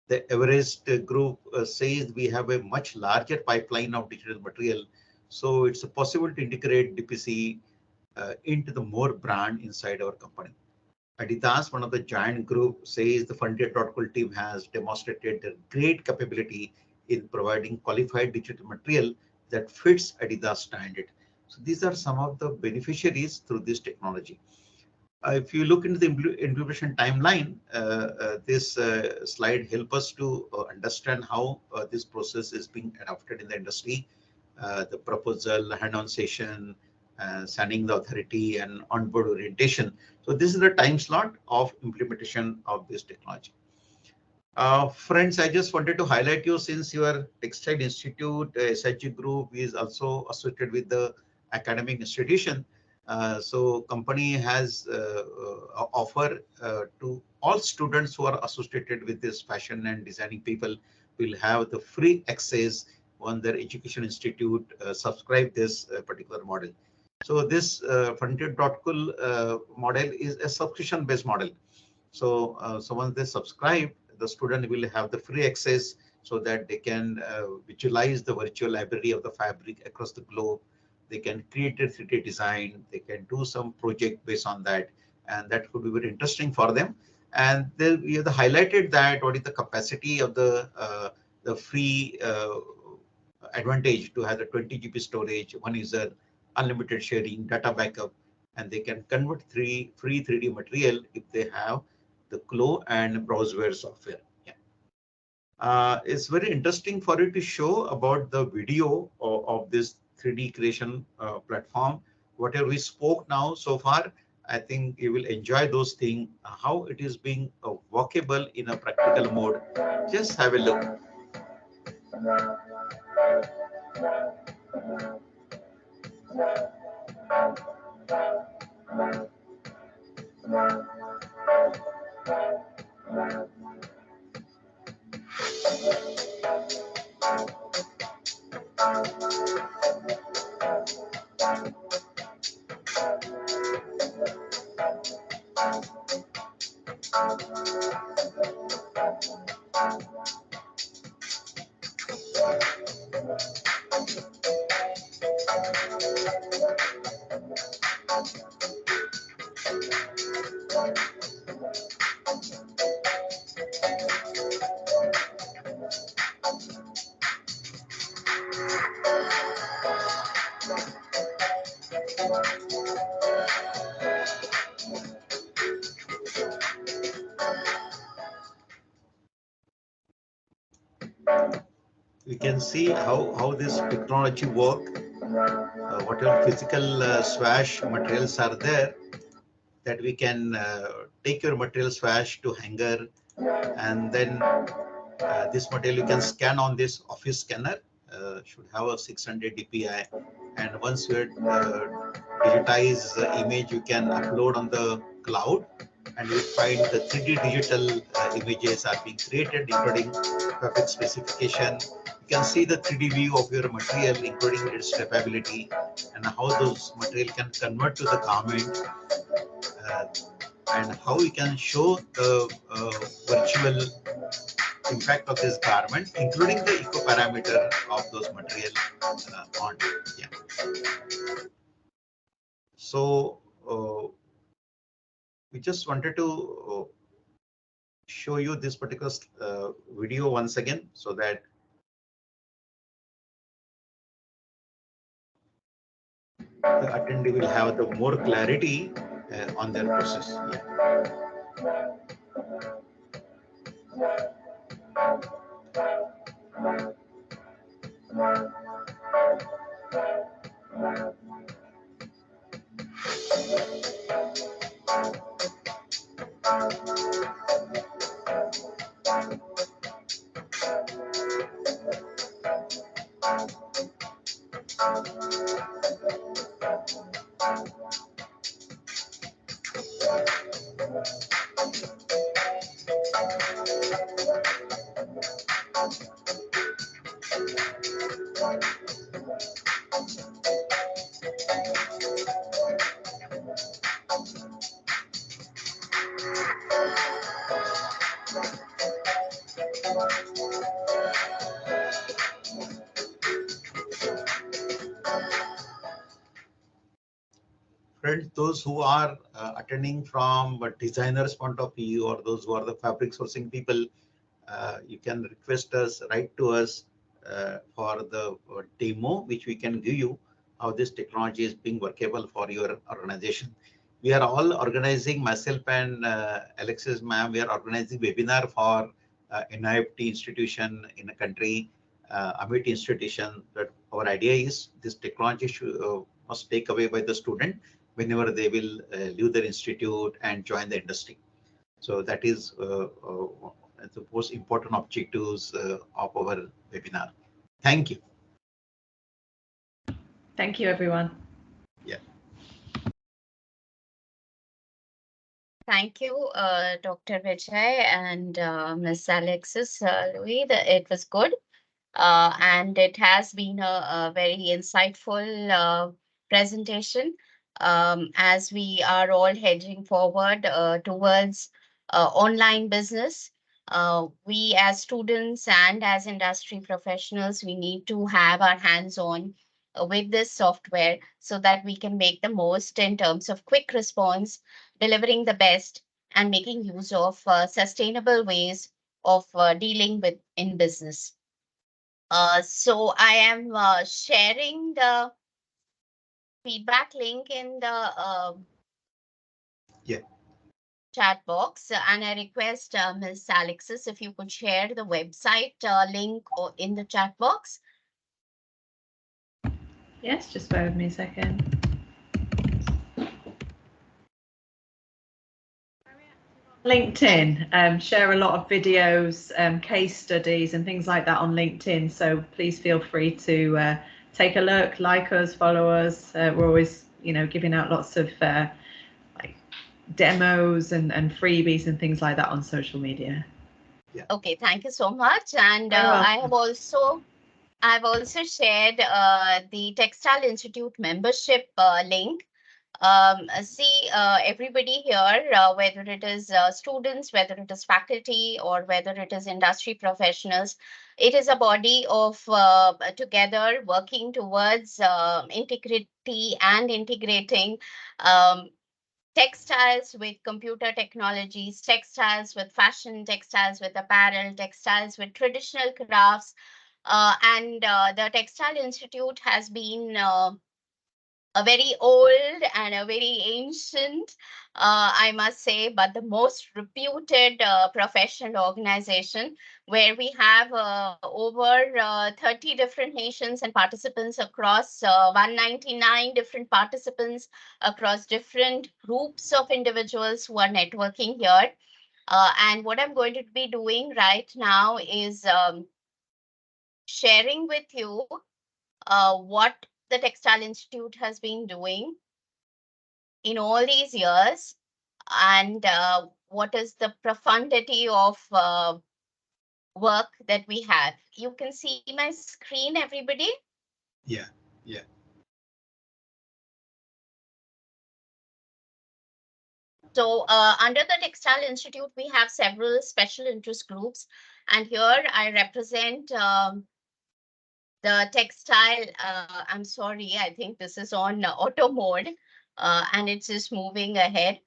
The Everest group says we have a much larger pipeline of digital material. So it's possible to integrate DPC into the more brand inside our company. Adidas, one of the giant group, says the Frontier.cool team has demonstrated a great capability in providing qualified digital material that fits Adidas standard. So these are some of the beneficiaries through this technology. If you look into the implementation timeline, this slide helps us to understand how this process is being adopted in the industry. The proposal, hand-on session, signing the authority and onboard orientation. So this is the time slot of implementation of this technology. Friends, I just wanted to highlight you, since your Textile Institute, SIG group is also associated with the academic institution. So company has offer to all students who are associated with this fashion and designing people will have the free access on their education institute subscribe this particular model. So this frontier.cool model is a subscription based model. So once they subscribe, the student will have the free access so that they can visualize the virtual library of the fabric across the globe. They can create a 3D design. They can do some project based on that, and that could be very interesting for them. And we have highlighted that what is the capacity of the free advantage to have the 20 GB storage, one user, unlimited sharing, data backup, and they can convert free 3D material if they have the Glow and Browseware software. Yeah. It's very interesting for you to show about the video of this 3D creation platform. Whatever we spoke now so far, I think you will enjoy those things, how it is being workable in a practical mode. Just have a look. We can see how this technology work. Whatever physical swash materials are there, that we can take your material swash to hanger, and then this material you can scan on this office scanner. Should have a 600 dpi, and once you digitize the image, you can upload on the cloud, and you find the 3D digital images are being created, including fabric specification. You can see the 3D view of your material, including its capability and how those material can convert to the garment, and how we can show the virtual impact of this garment, including the eco parameter of those material on. Yeah. So we just wanted to show you this particular video once again, so that the attendee will have the more clarity on their process. Yeah. Friends, those who are attending from a designer's point of view, or those who are the fabric sourcing people, you can request us, write to us for the demo, which we can give you how this technology is being workable for your organization. We are all organizing, myself and Alexis ma'am, we are organizing webinar for NIFT institution in a country, Amit institution, that our idea is this technology must take away by the student whenever they will leave their institute and join the industry. So that is the most important objectives of our webinar. Thank you. Thank you, everyone. Yeah. Thank you, Dr. Vijay and Ms. Alexis Louis. It was good. And it has been a very insightful presentation as we are all heading forward towards online business. We as students and as industry professionals, we need to have our hands on with this software so that we can make the most in terms of quick response, delivering the best, and making use of sustainable ways of dealing with in business. So I am sharing the feedback link in the chat box, and I request Ms. Alexis if you could share the website link or in the chat box. Yes, just bear with me a second. LinkedIn, share a lot of videos, case studies and things like that on LinkedIn. So please feel free to take a look, like us, follow us. We're always, giving out lots of like demos and freebies and things like that on social media. Yeah. Okay, thank you so much. And I've also shared the Textile Institute membership link. See, everybody here, whether it is students, whether it is faculty, or whether it is industry professionals, it is a body of together working towards integrity and integrating textiles with computer technologies, textiles with fashion, textiles with apparel, textiles with traditional crafts. And the Textile Institute has been a very old and a very ancient, I must say, but the most reputed professional organization where we have over 30 different nations and participants across 199 different participants across different groups of individuals who are networking here. And what I'm going to be doing right now is sharing with you what the Textile Institute has been doing in all these years, and what is the profundity of work that we have. You can see my screen, everybody? Yeah, yeah. So under the Textile Institute, we have several special interest groups, and here I represent the textile. I'm sorry, I think this is on auto mode, and it's just moving ahead.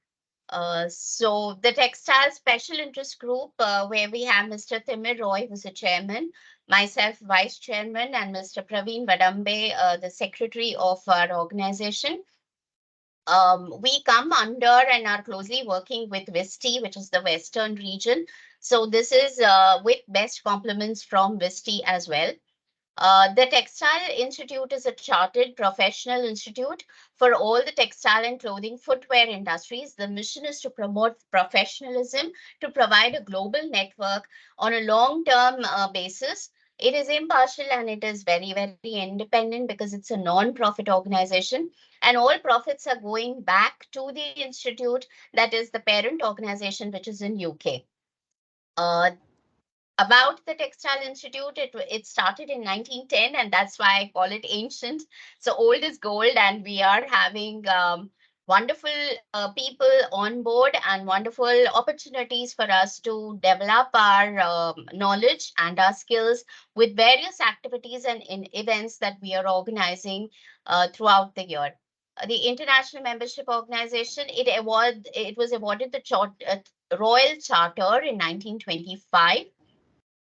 So the Textile Special Interest Group, where we have Mr. Timur Roy, who's the chairman, myself, vice chairman, and Mr. Praveen Vadambe, the secretary of our organization. We come under and are closely working with WISTI, which is the Western region. So this is with best compliments from WISTI as well. The Textile Institute is a chartered professional institute for all the textile and clothing footwear industries. The mission is to promote professionalism, to provide a global network on a long-term basis. It is impartial and it is very, very independent because it's a non-profit organization, and all profits are going back to the institute, that is the parent organization, which is in UK. About the Textile Institute, it started in 1910, and that's why I call it ancient. So old is gold, and we are having wonderful people on board and wonderful opportunities for us to develop our knowledge and our skills with various activities and in events that we are organizing throughout the year. The International Membership Organization, it was awarded the Royal Charter in 1925.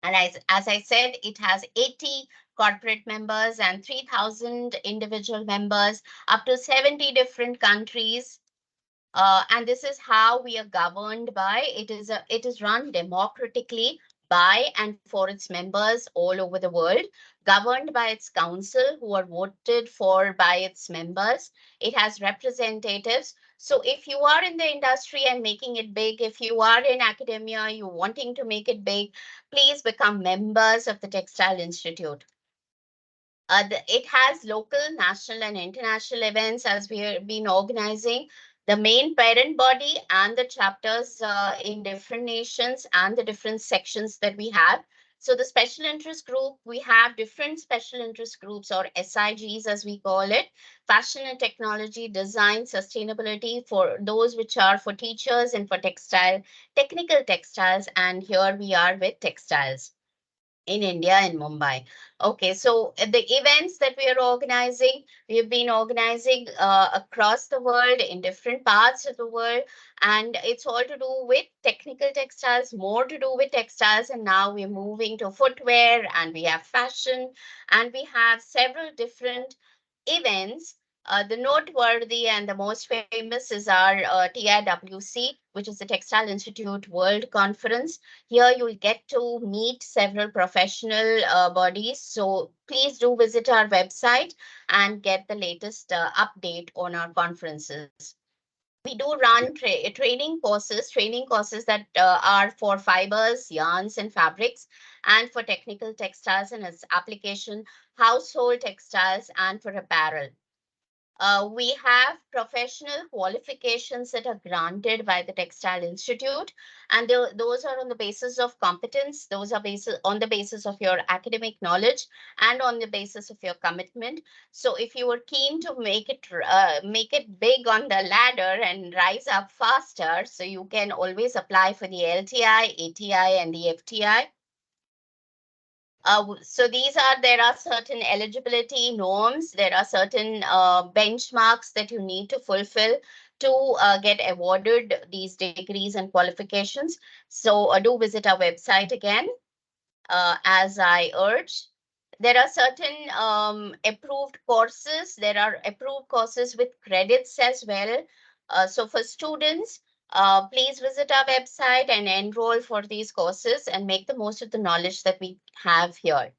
And as I said, it has 80 corporate members and 3,000 individual members, up to 70 different countries. And this is how we are governed by. It is run democratically by and for its members all over the world, governed by its council who are voted for by its members. It has representatives. So if you are in the industry and making it big, if you are in academia, you wanting to make it big, please become members of the Textile Institute. It has local, national, and international events as we have been organizing. The main parent body and the chapters in different nations and the different sections that we have. So the special interest group, we have different special interest groups or SIGs as we call it, fashion and technology, design, sustainability, for those which are for teachers and for textile, technical textiles. And here we are with textiles in India in Mumbai. Okay, so the events that we are organizing, we have been organizing across the world in different parts of the world, and it's all to do with technical textiles, more to do with textiles, and now we're moving to footwear, and we have fashion, and we have several different events. The noteworthy and the most famous is our TIWC, which is the Textile Institute World Conference. Here you will get to meet several professional bodies. So please do visit our website and get the latest update on our conferences. We do run training courses that are for fibers, yarns, and fabrics, and for technical textiles and its application, household textiles, and for apparel. We have professional qualifications that are granted by the Textile Institute, and those are on the basis of competence. Those are on the basis of your academic knowledge and on the basis of your commitment. So if you are keen to make it big on the ladder and rise up faster, so you can always apply for the LTI, ATI, and the FTI. So there are certain eligibility norms, there are certain benchmarks that you need to fulfill to get awarded these degrees and qualifications. So do visit our website again, as I urge. There are certain approved courses. There are approved courses with credits as well. So for students, please visit our website and enroll for these courses and make the most of the knowledge that we have here.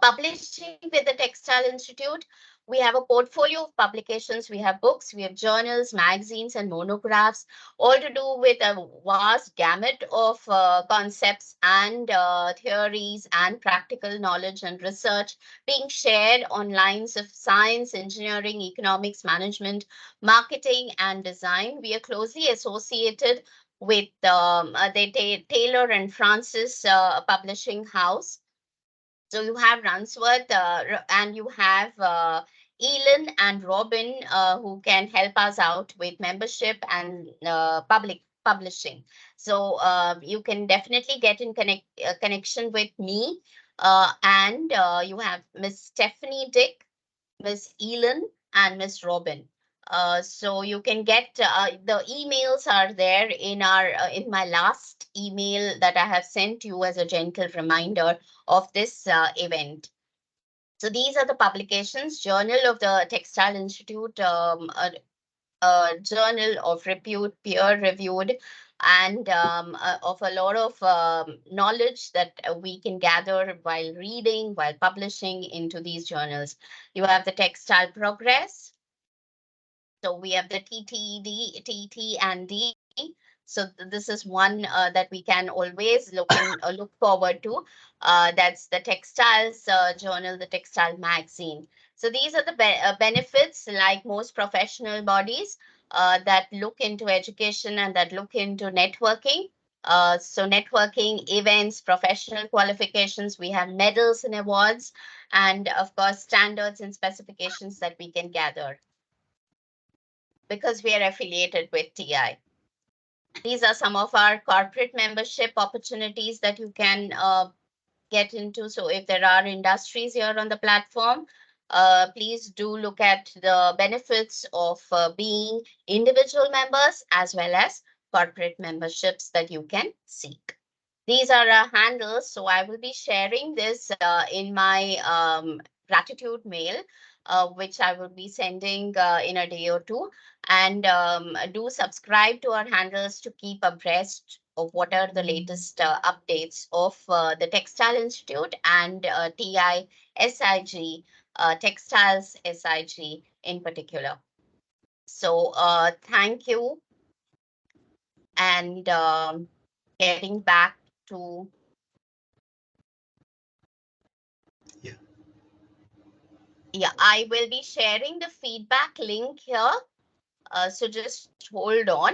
Publishing with the Textile Institute, we have a portfolio of publications. We have books, we have journals, magazines, and monographs, all to do with a vast gamut of concepts and theories and practical knowledge and research being shared on lines of science, engineering, economics, management, marketing, and design. We are closely associated with the Taylor and Francis Publishing House. So you have Ransworth and you have Elin and Robin who can help us out with membership and public publishing. So you can definitely get in connection with me. And you have Miss Stephanie Dick, Miss Elin, and Miss Robin. So you can get the emails are there in in my last email that I have sent you as a gentle reminder of this event. So these are the publications: Journal of the Textile Institute, a journal of repute, peer-reviewed, and of a lot of knowledge that we can gather while reading, while publishing into these journals. You have the Textile Progress. So we have the TTD, TT, and D. So this is one that we can always look forward to. That's the Textiles Journal, the Textile Magazine. So these are the benefits, like most professional bodies that look into education and that look into networking. So networking, events, professional qualifications, we have medals and awards, and of course, standards and specifications that we can gather because we are affiliated with TI. These are some of our corporate membership opportunities that you can get into. So if there are industries here on the platform, please do look at the benefits of being individual members as well as corporate memberships that you can seek. These are our handles, so I will be sharing this in my gratitude mail, which I will be sending in a day or two. And do subscribe to our handles to keep abreast of what are the latest updates of the Textile Institute and TI SIG, Textiles SIG in particular. So thank you. And getting back to yeah, I will be sharing the feedback link here. So just hold on.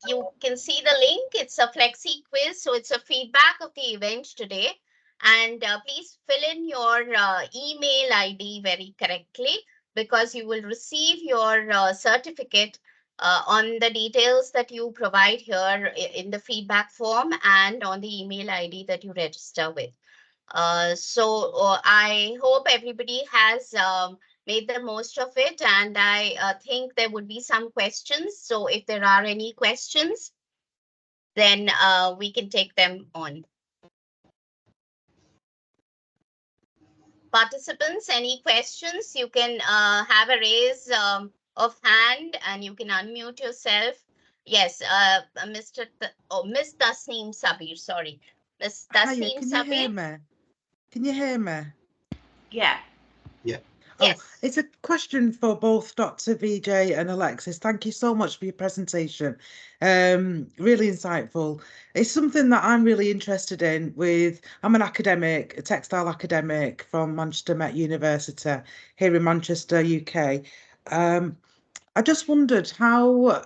You can see the link. It's a flexi quiz, so it's a feedback of the event today. And please fill in your email ID very correctly, because you will receive your certificate on the details that you provide here in the feedback form and on the email ID that you register with. So I hope everybody has made the most of it, and I think there would be some questions. So if there are any questions, then we can take them on. Participants, any questions? You can have a raise of hand and you can unmute yourself. Yes, Miss Tasneem Sabir, sorry. Miss Tasneem Can Sabir. you hear me? Can you hear me? Yeah. Yeah. Yes. Oh, it's a question for both Dr. Vijay and Alexis. Thank you so much for your presentation. Really insightful. It's something that I'm really interested in I'm an academic, a textile academic from Manchester Met University here in Manchester, UK. I just wondered how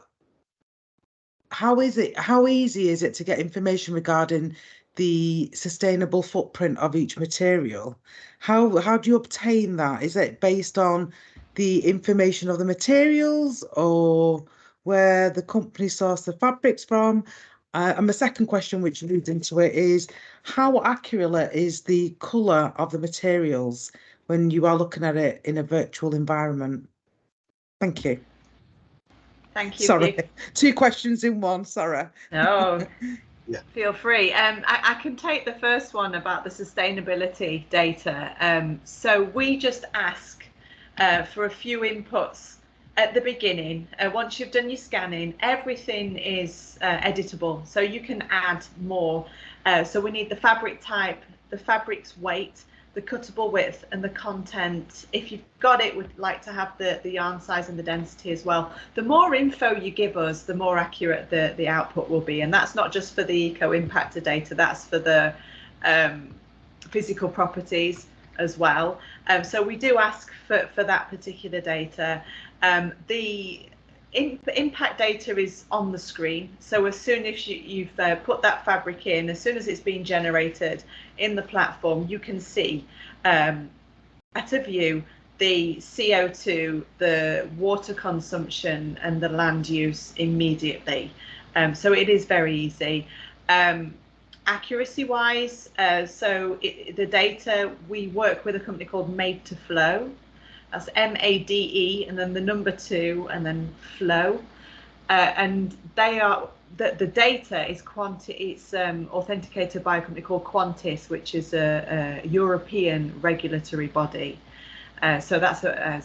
easy is it to get information regarding the sustainable footprint of each material? How do you obtain that? Is it based on the information of the materials or where the company source the fabrics from? And the second question, which leads into it, is how accurate is the colour of the materials when you are looking at it in a virtual environment? Thank you. Thank you. Sorry, two questions in one. Sorry. No. Yeah. Feel free. I can take the first one about the sustainability data. So we just ask for a few inputs at the beginning. Once you've done your scanning, everything is editable, so you can add more. So we need the fabric type, the fabric's weight, the cuttable width, and the content. If you've got it, we'd like to have the yarn size and the density as well. The more info you give us, the more accurate the output will be. And that's not just for the eco-impactor data, that's for the physical properties as well. So we do ask for that particular data. The impact data is on the screen, so as soon as you've put that fabric in, as soon as it's been generated in the platform, you can see at a view the CO2, the water consumption and the land use immediately. So it is very easy. Accuracy wise, the data, we work with a company called Made to Flow. That's MADE and then the number 2 and then flow, and they are the data is it's authenticated by a company called Quantis, which is a European regulatory body. So that's the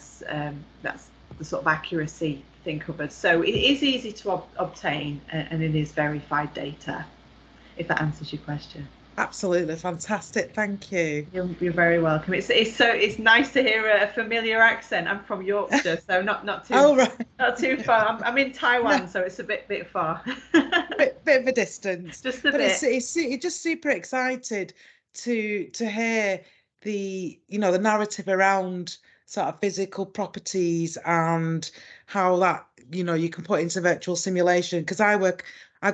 sort of accuracy thing covered. So it is easy to obtain, and it is verified data. If that answers your question. Absolutely fantastic, thank you. You're very welcome. It's nice to hear a familiar accent. I'm from Yorkshire, so not too not too far. I'm in Taiwan, so it's a bit far. bit of a distance. Just a bit. It's just super excited to hear the the narrative around sort of physical properties and how that you can put into virtual simulation, because I've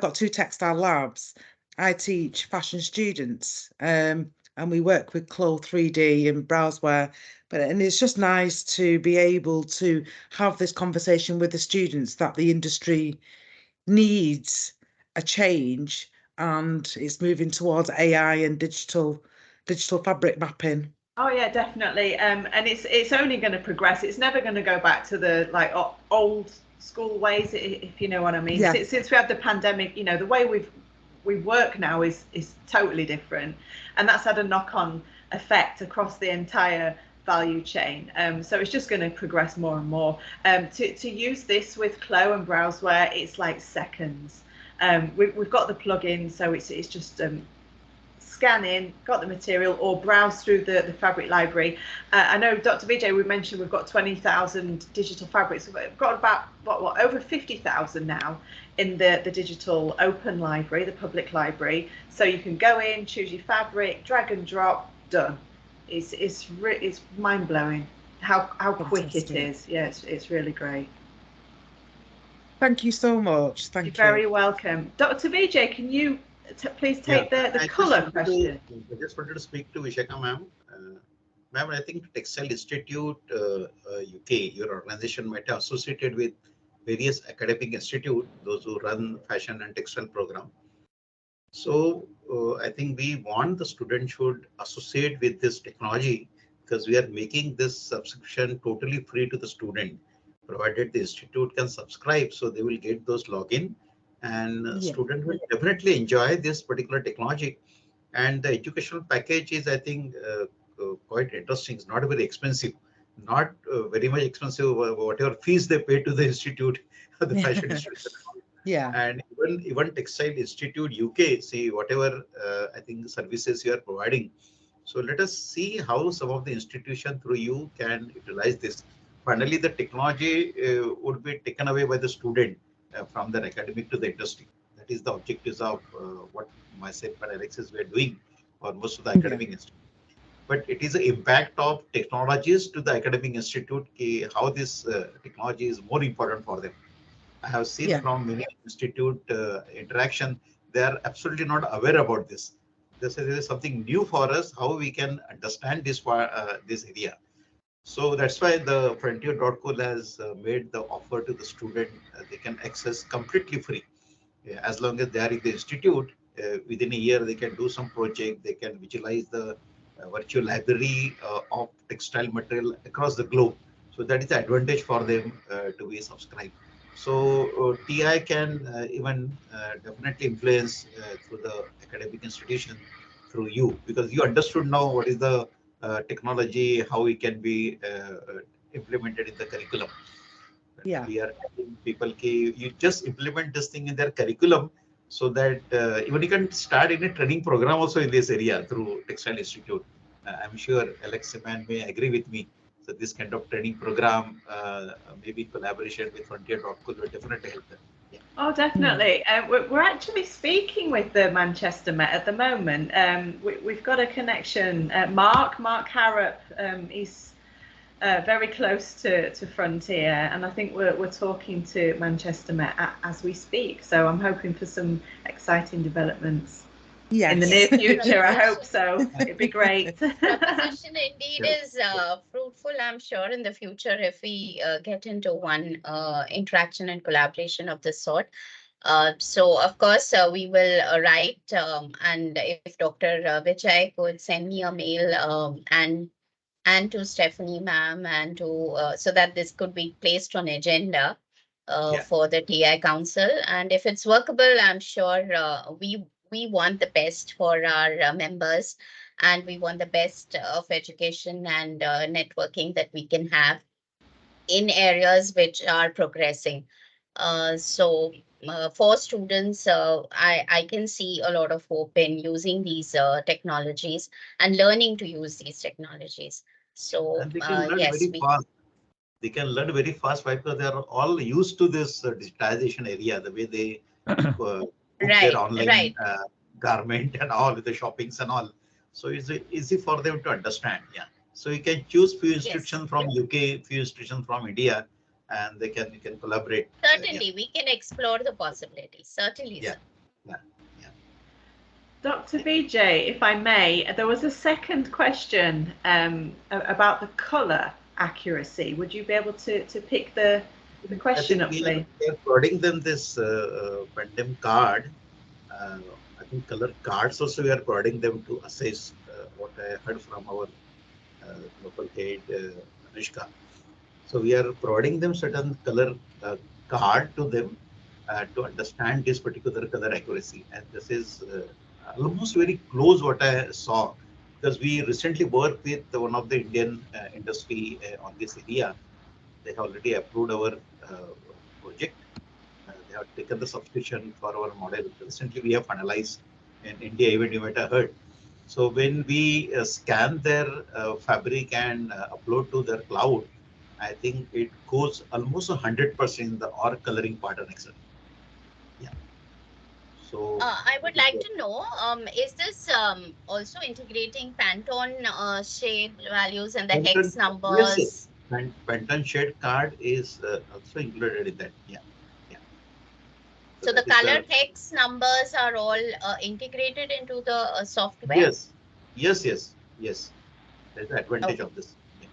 got 2 textile labs. I teach fashion students, and we work with Clo 3D and Browseware, and it's just nice to be able to have this conversation with the students that the industry needs a change, and it's moving towards AI and digital fabric mapping. Oh yeah, definitely. And it's only going to progress. It's never going to go back to the old school ways, if you know what I mean. Yeah. Since we had the pandemic, you know, the way we work now is totally different, and that's had a knock-on effect across the entire value chain. So it's just going to progress more and more. To use this with Clo and Browseware, it's like seconds. We've got the plugin, so it's just scan in, got the material, or browse through the fabric library. I know, Dr. Vijay, we mentioned we've got 20,000 digital fabrics. We've got about what over 50,000 now in the digital open library, the public library. So you can go in, choose your fabric, drag and drop, done. It's mind blowing how quick it is. Yeah, it's really great. Thank you so much. Thank you. You're very welcome. Dr. Vijay, can you please take the colour question? I just wanted to speak to Vishaka ma'am. Ma'am, I think Textile Institute UK, your organization might have associated with various academic institutes, those who run fashion and textile program. So I think we want the student should associate with this technology because we are making this subscription totally free to the student, provided the institute can subscribe, so they will get those login, and student will definitely enjoy this particular technology. And the educational package is, I think, quite interesting. It's not very expensive, not very much expensive. Whatever fees they pay to the institute, the fashion institute. Yeah. And even Textile Institute UK, see whatever I think services you are providing. So let us see how some of the institution through you can utilize this. Finally, the technology would be taken away by the student from the academic to the industry. That is the objectives of what myself and Alexis were doing for most of the academic institute. But it is the impact of technologies to the academic institute, how this technology is more important for them. I have seen from many institute interaction, they are absolutely not aware about this. This is something new for us, how we can understand this this area. So that's why the Frontier.co has made the offer to the student. They can access completely free. As long as they are in the institute, within a year, they can do some project. They can visualize the virtual library of textile material across the globe. So that is the advantage for them to be subscribed. So TI can even definitely influence through the academic institution through you, because you understood now what is the technology, how it can be implemented in the curriculum. We are telling people you just implement this thing in their curriculum, so that even you can start in a training program also in this area through Textile Institute. I'm sure Alex man may agree with me. So this kind of training program, maybe in collaboration with Frontier.co, will definitely help them. Yeah. Oh, definitely. We're actually speaking with the Manchester Met at the moment. We've got a connection. Mark Harrop, he's very close to Frontier, and I think we're talking to Manchester Met as we speak. So I'm hoping for some exciting developments. Yes. In the near future. I hope so. It'd be great. Proposition indeed is fruitful, I'm sure, in the future if we get into one interaction and collaboration of this sort. So, of course, we will write, and if Dr. Vijay could send me a mail and to Stephanie ma'am, and to so that this could be placed on agenda for the TI Council. And if it's workable, I'm sure we want the best for our members, and we want the best of education and networking that we can have in areas which are progressing. So for students, I can see a lot of hope in using these technologies and learning to use these technologies. So and they can learn yes, very fast. They can learn very fast, right? Because they are all used to this digitization area, the way they book their online garment and all, the shoppings and all. So it's easy for them to understand. Yeah. So you can choose few institutions from UK, few institutions from India, and you can collaborate. Certainly, we can explore the possibilities. Certainly, yeah. Sir. Yeah. Yeah. Dr. Vijay, if I may, there was a second question about the colour accuracy. Would you be able to pick the question up, please? We are providing them this pandemic card. I think color cards also we are providing them to assess what I heard from our local head, Anushka. So we are providing them certain color card to them to understand this particular color accuracy. And this is almost very close what I saw, because we recently worked with one of the Indian industry on this area. They have already approved our project. They have taken the subscription for our model. Recently, we have finalized in India, even you might have heard. So when we scan their fabric and upload to their cloud, I think it goes almost 100% the or coloring pattern Excel. Yeah. So I would like to know, is this also integrating Pantone shade values and the Pantone, hex yes, yes. numbers? Pantone shade card is also included in that. Yeah, yeah. So So the that is color the hex numbers are all integrated into the software? yes, yes, yes, yes. That's the advantage Okay. of this. Yeah.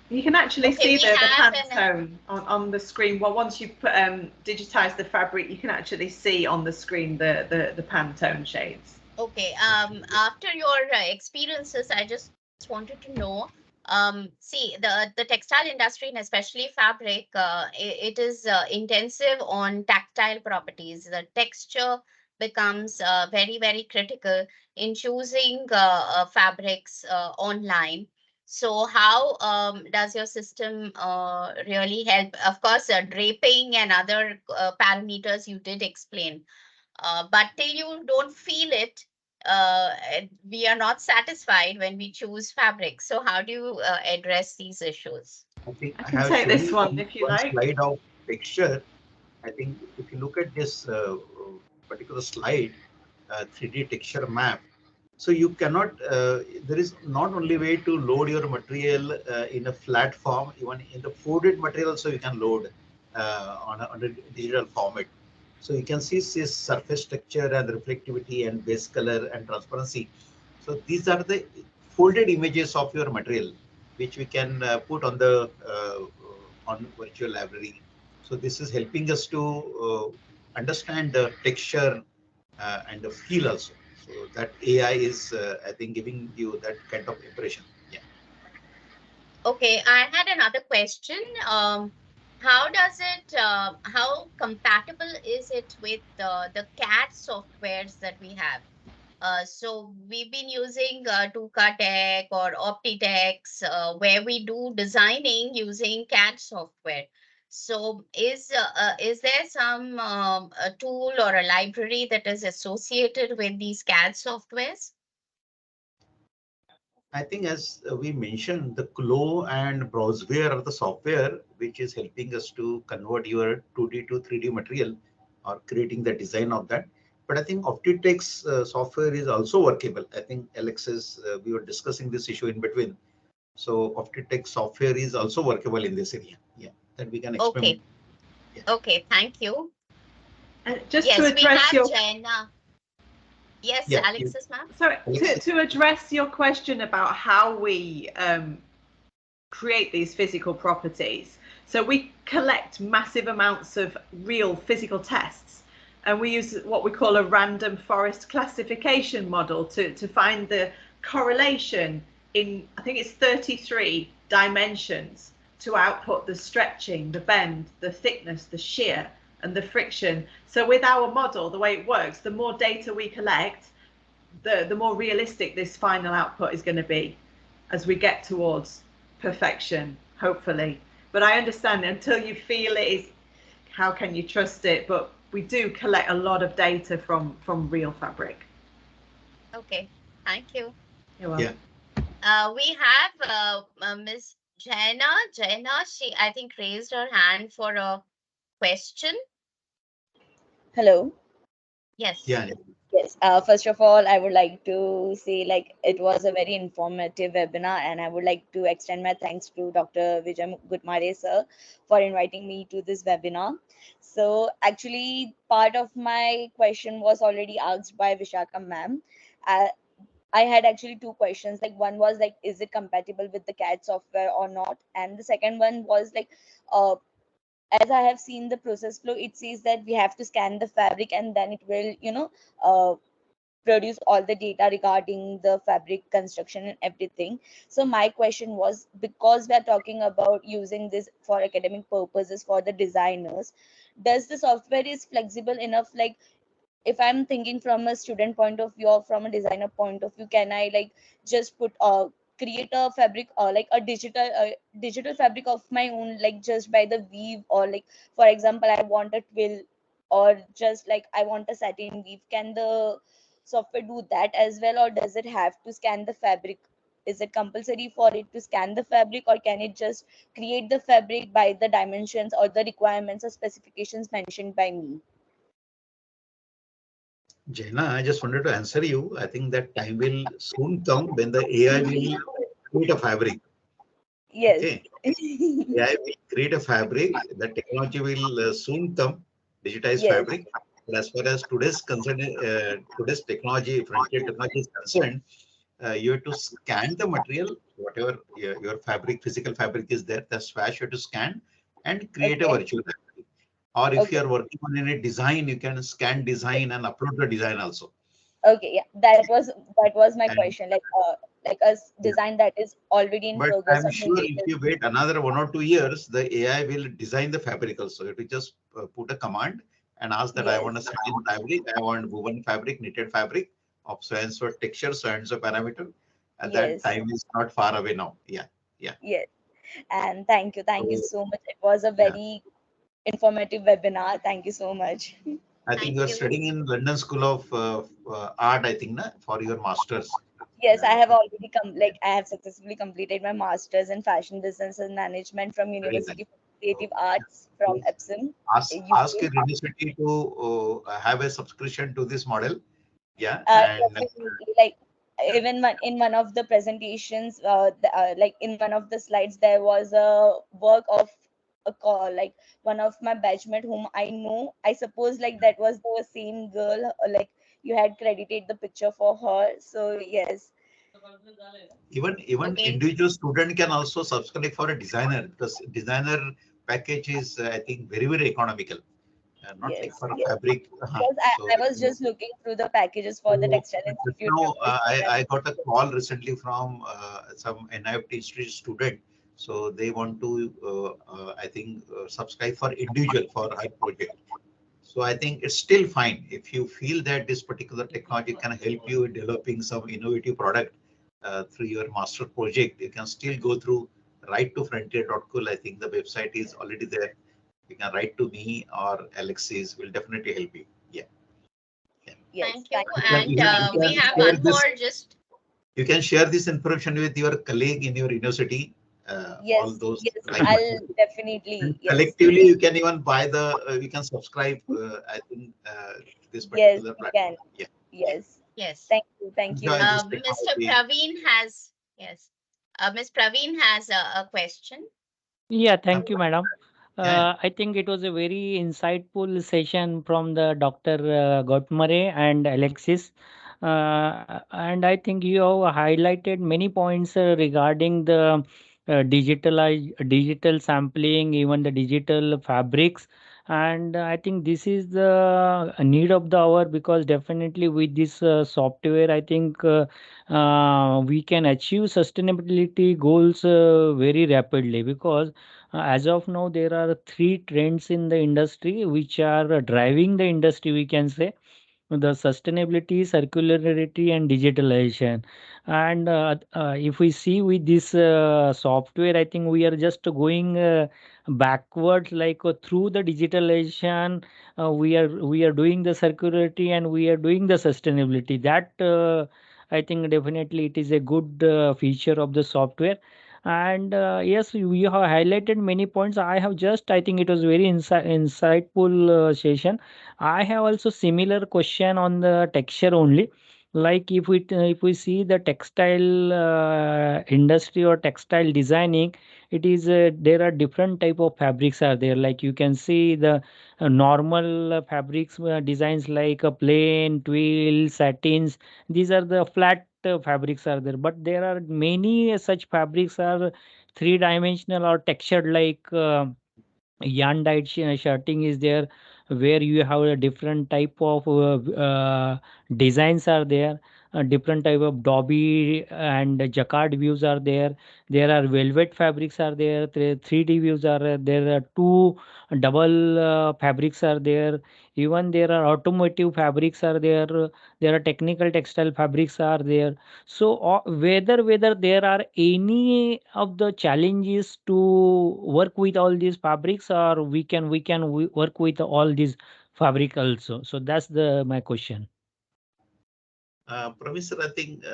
You can actually Okay, see we the have an Pantone on the screen. Well, once you put digitize the fabric, you can actually see on the screen the Pantone shades. okay. After your experiences, I just wanted to know. See, the textile industry and especially fabric, it is intensive on tactile properties. The texture becomes very critical in choosing fabrics online. So how does your system really help? Of course, draping and other parameters you did explain. But till you don't feel it, we are not satisfied when we choose fabric. So how do you address these issues? I think I I can have take shown this you one if you one like. slide of texture. I think if you look at this particular slide, 3D texture map, so you cannot, there is not only way to load your material in a flat form, even in the folded material also you can load on a digital format. So you can see this surface texture and reflectivity and base color and transparency. So these are the folded images of your material, which we can put on the on virtual library. So this is helping us to understand the texture and the feel also. So that AI is, I think, giving you that kind of impression. Yeah. Okay, I had another question. How does it, how compatible is it with the CAD softwares that we have? So we've been using Tuka Tech or Optitex, where we do designing using CAD software. So is there some a tool or a library that is associated with these CAD softwares? I think as we mentioned, the Glow and Browseware are the software which is helping us to convert your 2D to 3D material or creating the design of that. But I think Optitex software is also workable. I think Alex is, we were discussing this issue in between. So Optitex software is also workable in this area. Yeah, that we can experiment. Okay, Yeah. okay, thank you. And just to Yes, we address have your Jenna. Yes, Yeah. Alexis, ma'am. sorry Alex, to address your question about how we create these physical properties. So we collect massive amounts of real physical tests, and we use what we call a random forest classification model to find the correlation in, I think it's 33 dimensions, to output the stretching, the bend, the thickness, the shear, and the friction. So with our model, the way it works, the more data we collect, the more realistic this final output is going to be as we get towards perfection, hopefully. But I understand until you feel it, how can you trust it? But we do collect a lot of data from real fabric. Okay, thank you. You're welcome. We have Miss Jenna. Jenna, she I think raised her hand for a question. Hello. Yes. yeah. Yes. First of all, I would like to say like it was a very informative webinar, and I would like to extend my thanks to Dr. Vijay Gutmare sir for inviting me to this webinar. So actually, part of my question was already asked by Vishaka ma'am. Uh, I had actually two questions. Like one was like, is it compatible with the CAD software or not? And the second one was like, uh, as I have seen the process flow, it says that we have to scan the fabric and then it will, uh, produce all the data regarding the fabric construction and everything. So my question was, because we are talking about using this for academic purposes for the designers, does the software is flexible enough? Like, if I'm thinking from a student point of view or from a designer point of view, can I like just put create a fabric or like a digital fabric of my own, like just by the weave, or like for example I want a twill, or just like I want a satin weave, can the software do that as well, or does it have to scan the fabric? Is it compulsory for it to scan the fabric, or can it just create the fabric by the dimensions or the requirements or specifications mentioned by me? Jaina, I just wanted to answer you. I think that time will soon come when the AI will create a fabric. Yes. Okay, AI will create a fabric. The technology will soon come, digitized Yes. fabric. But as far as today's technology, frontier technology is concerned, you have to scan the material, whatever your fabric, physical fabric is there, the swatch you have to scan and create a Okay. virtual fabric. Or if you Okay. are working on any design, you can scan design and upload the design also. Okay. Yeah. That was my And question. Like a yeah, design that is already in but progress I'm or sure maybe if it is. you wait another 1 or 2 years, the AI will design the fabric also. It will just put a command and ask that I want a Yes. satin fabric, I want woven fabric, knitted fabric of so and so texture, so and so parameter. And that Yes. time is not far away now. Yeah, yeah. Yes. And thank you So so much. It was a yeah, very informative webinar. Thank you so much. I think Thank you are you. studying in London School of Art, I think, na, for your masters. Yes, I have Uh, already I have successfully completed my master's in fashion business and management from Very nice. University of Creative So Arts from please Epsom, ask UK. your university to have a subscription to this model. Yeah, and Definitely, like even in one of the presentations, like in one of the slides, there was a work of a call, like one of my batchmate whom I know. I suppose like that was the same girl, like you had credited the picture for her. So yes, even Okay. individual student can also subscribe for a designer, because designer package is I think very economical, not like yes, for a yes. fabric. Because So, I was just looking through the packages for the so Textile just Institute now membership. I got a call recently from some NIFT Institute student. So they want to I think subscribe for individual for her project. So I think it's still fine if you feel that this particular technology can help you in developing some innovative product through your master project. You can still go through write to frontier.cool. I think the website is already there. You can write to me or Alexis will definitely help you. Yeah, yeah. Yes, Thank you. thank you. And You we can have share one this. more just You can share this information with your colleague in your university. All Yes, those yes, like I'll and definitely, yes. collectively you can even buy the you can subscribe. I think this Yes, particular we platform. can. Yeah, yeah. Yes. yes. Thank you. Thank Enjoy you. this Mr. technology. Praveen has yes. Ms. Praveen has a question. Yeah, Uh, thank you, madam. Yeah, yeah. I think it was a very insightful session from the Dr. Gautmare and Alexis. And I think you have highlighted many points regarding the digital sampling, even the digital fabrics. And I think this is the need of the hour, because definitely with this software, I think we can achieve sustainability goals very rapidly, because as of now, there are three trends in the industry which are driving the industry, we can say: the sustainability, circularity, and digitalization. And if we see with this software, I think we are just going backwards, like through the digitalization, we are doing the circularity and we are doing the sustainability. That I think definitely it is a good feature of the software. And yes, we have highlighted many points. I have just, I think it was very insightful session. I have also similar question on the texture only. Like if we see the textile industry or textile designing, it is there are different type of fabrics are there. Like you can see the normal fabrics designs, like a plain, twill, satins. These are the flat fabrics are there. But there are many such fabrics are three dimensional or textured, like yarn dyed shirting is there, where you have a different type of designs are there, different type of Dobby and jacquard views are there. There are velvet fabrics are there. 3D views are there. There are two double fabrics are there. Even there are automotive fabrics are there. There are technical textile fabrics are there. So whether there are any of the challenges to work with all these fabrics, or we can work with all these fabric also. So that's the my question. Professor, I think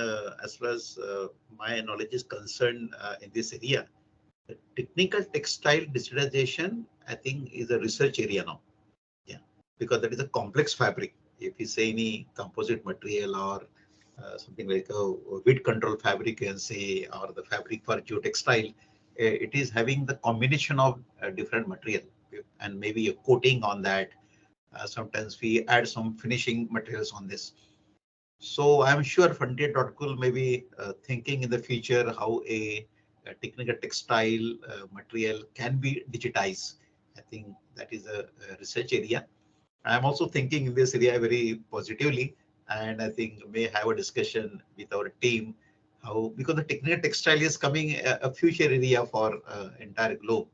as far as my knowledge is concerned in this area, the technical textile digitization, I think, is a research area now. Yeah, because that is a complex fabric. If you say any composite material or something like a weight control fabric, you can say, or the fabric for geotextile, it is having the combination of different material and maybe a coating on that. Sometimes we add some finishing materials on this. So I'm sure Frontier.cool may be thinking in the future how a technical textile material can be digitized. I think that is a research area. I'm also thinking in this area very positively, and I think may have a discussion with our team how, because the technical textile is coming a future area for entire globe.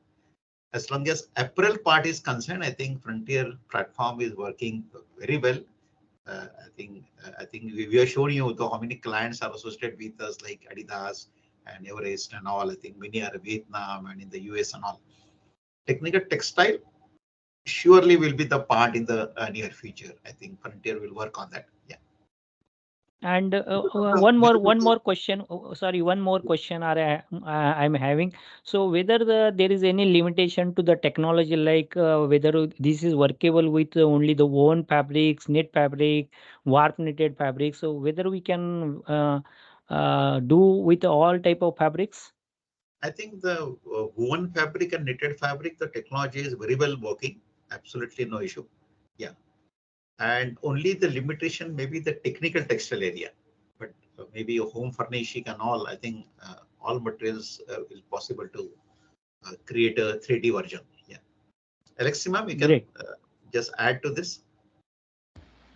As long as apparel part is concerned, I think Frontier platform is working very well. I think we are showing you how many clients are associated with us, like Adidas and Everest and all. I think many are in Vietnam and in the US and all. Technical textile surely will be the part in the near future. I think Frontier will work on that. Yeah. And one more question. Sorry, one more question I'm having. So whether there is any limitation to the technology, like whether this is workable with only the woven fabrics, knit fabric, warp knitted fabrics. So whether we can do with all type of fabrics. I think the woven fabric and knitted fabric, the technology is very well working. Absolutely no issue. Yeah. And only the limitation may be the technical textile area, but maybe a home furnishing and all, I think all materials is possible to create a 3D version. Yeah. Alexima, we can just add to this.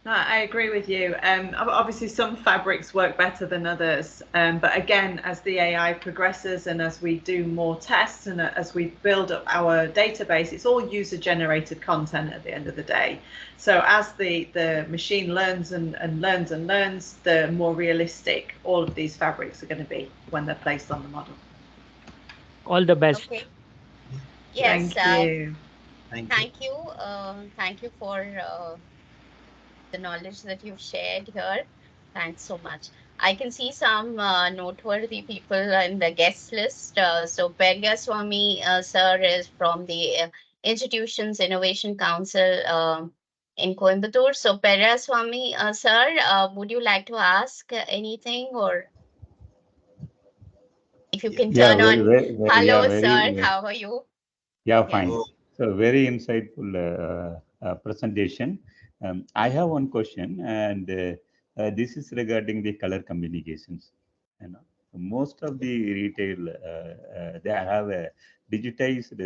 No, I agree with you. Obviously, some fabrics work better than others. But again, as the AI progresses and as we do more tests and as we build up our database, it's all user-generated content at the end of the day. So as the machine learns and learns, the more realistic all of these fabrics are going to be when they're placed on the model. All the best. Okay. Yes. Thank you. Thank you. Thank you for the knowledge that you've shared here. Thanks so much. I can see some noteworthy people in the guest list. So Perya Swami sir is from the Institutions Innovation Council in Coimbatore. So Perya Swami sir, would you like to ask anything, or if you can turn on? Hello sir, how are you? Yeah, fine. So very insightful presentation. I have one question, and this is regarding the color communications. You know, most of the retail they have a digitized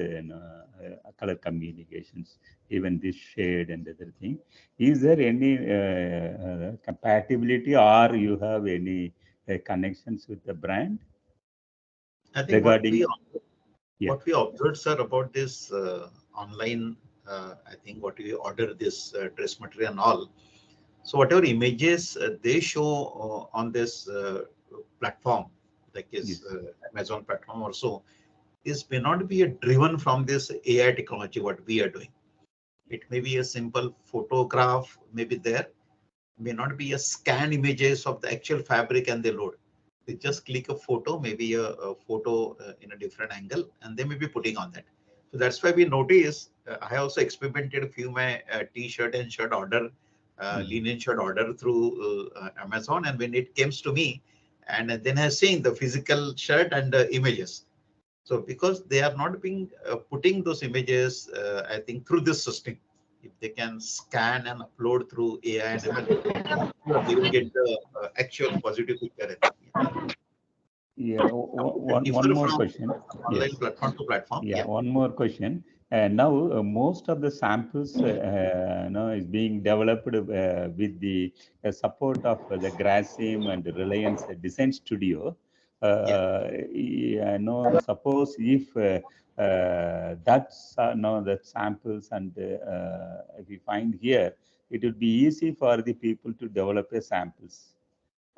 color communications, even this shade and other thing. Is there any compatibility, or you have any connections with the brand? I think regarding what we observed, sir, about this online, I think what we order this dress material and all. So whatever images they show on this platform, like is Amazon platform also, is may not be driven from this AI technology, what we are doing. It may be a simple photograph, maybe there, may not be a scan images of the actual fabric and they load. They just click a photo, maybe a photo in a different angle, and they may be putting on that. So that's why we notice. I also experimented a few my t-shirt and shirt order, linen shirt order through Amazon, and when it comes to me, and then I've seen the physical shirt and images. So because they are not being putting those images, I think through this system, if they can scan and upload through AI and ML, they will get the actual positive picture. Yeah, one more question. Online platform to platform. Yeah, one more question. And now most of the samples is being developed with the support of the Grasim and Reliance Design Studio. Suppose if that's that samples and if we find here, it will be easy for the people to develop a samples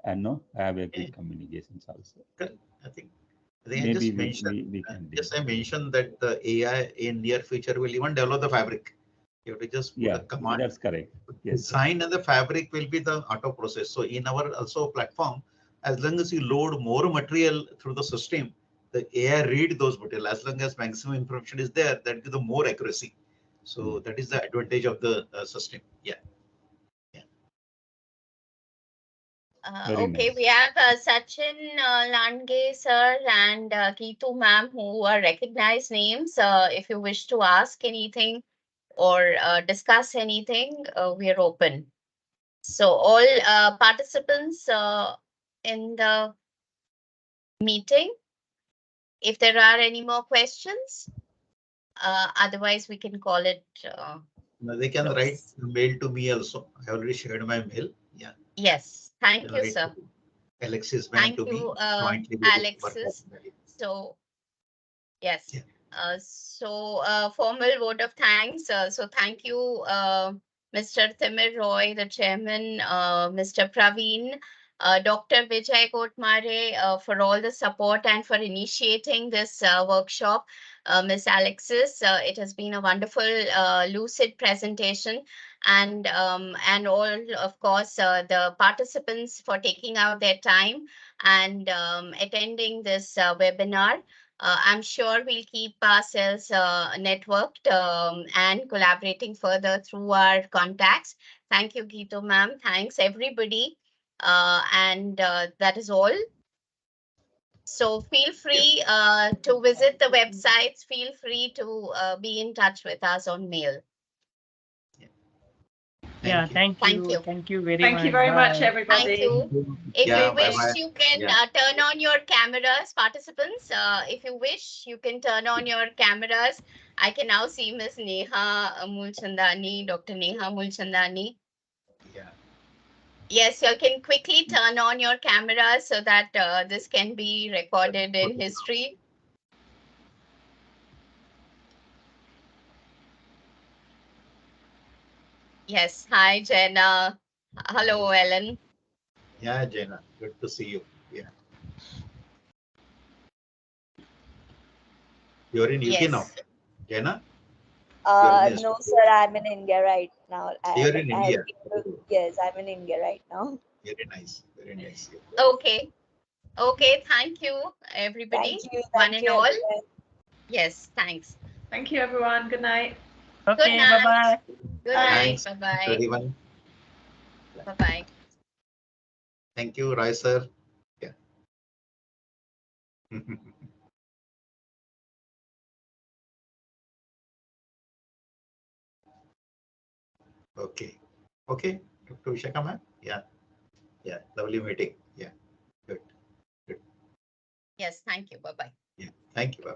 and have a good communications also. I think Maybe I just mentioned, we can do. yes, I mentioned that the AI in near future will even develop the fabric. You have to just put a command. That's correct. Yes. Design and the fabric will be the auto process. So in our also platform, as long as you load more material through the system, the AI read those material. As long as maximum information is there, that gives the more accuracy. So that is the advantage of the system. Yeah. Okay, Nice. we have Sachin Landge sir and Keetu ma'am, who are recognized names. If you wish to ask anything or discuss anything, we are open. So all participants in the meeting, if there are any more questions, otherwise we can call it. They can write mail to me also. I already shared my mail. Yeah. Yes. Thank you, sir. Alexis, ma'am, to me. Alexis. So, yes. Yeah. Formal vote of thanks. So thank you, Mr. Timir Roy, the chairman, Mr. Praveen, Dr. Vijay Kotmare, for all the support and for initiating this workshop. Ms. Alexis, it has been a wonderful, lucid presentation, and all, of course, the participants for taking out their time and attending this webinar. I'm sure we'll keep ourselves networked and collaborating further through our contacts. Thank you, Geetu ma'am. Thanks, everybody. And that is all. So feel free to visit the websites. Feel free to be in touch with us on mail. Yeah, thank you. Thank you very much. Thank you very much, everybody. Thank you. If you wish, you can turn on your cameras, participants. If you wish, you can turn on your cameras. I can now see Ms. Neha Mulchandani, Dr. Neha Mulchandani. Yeah. Yes, you can quickly turn on your cameras so that this can be recorded in history. Yes. Hi, Jenna. Hello, Ellen. Yeah, Jenna. Good to see you. Yeah. You're in UK now, Jenna? No, sir, I'm in India right now. You're in India? Yes, I'm in India right now. Very nice. Very nice. Okay. Okay. Thank you, everybody. Thank you. One and all. Everyone. Yes. Thanks. Thank you, everyone. Good night. Okay, Good night. bye-bye. Good Thanks. night. Bye-bye. Everyone. Bye-bye. Thank you, Roy sir. Yeah. Okay. Okay. Dr. Vishaka, ma'am. Yeah. Yeah. Lovely meeting. Yeah. Good. Good. Yes. Thank you. Bye-bye. Yeah. Thank you. Bye.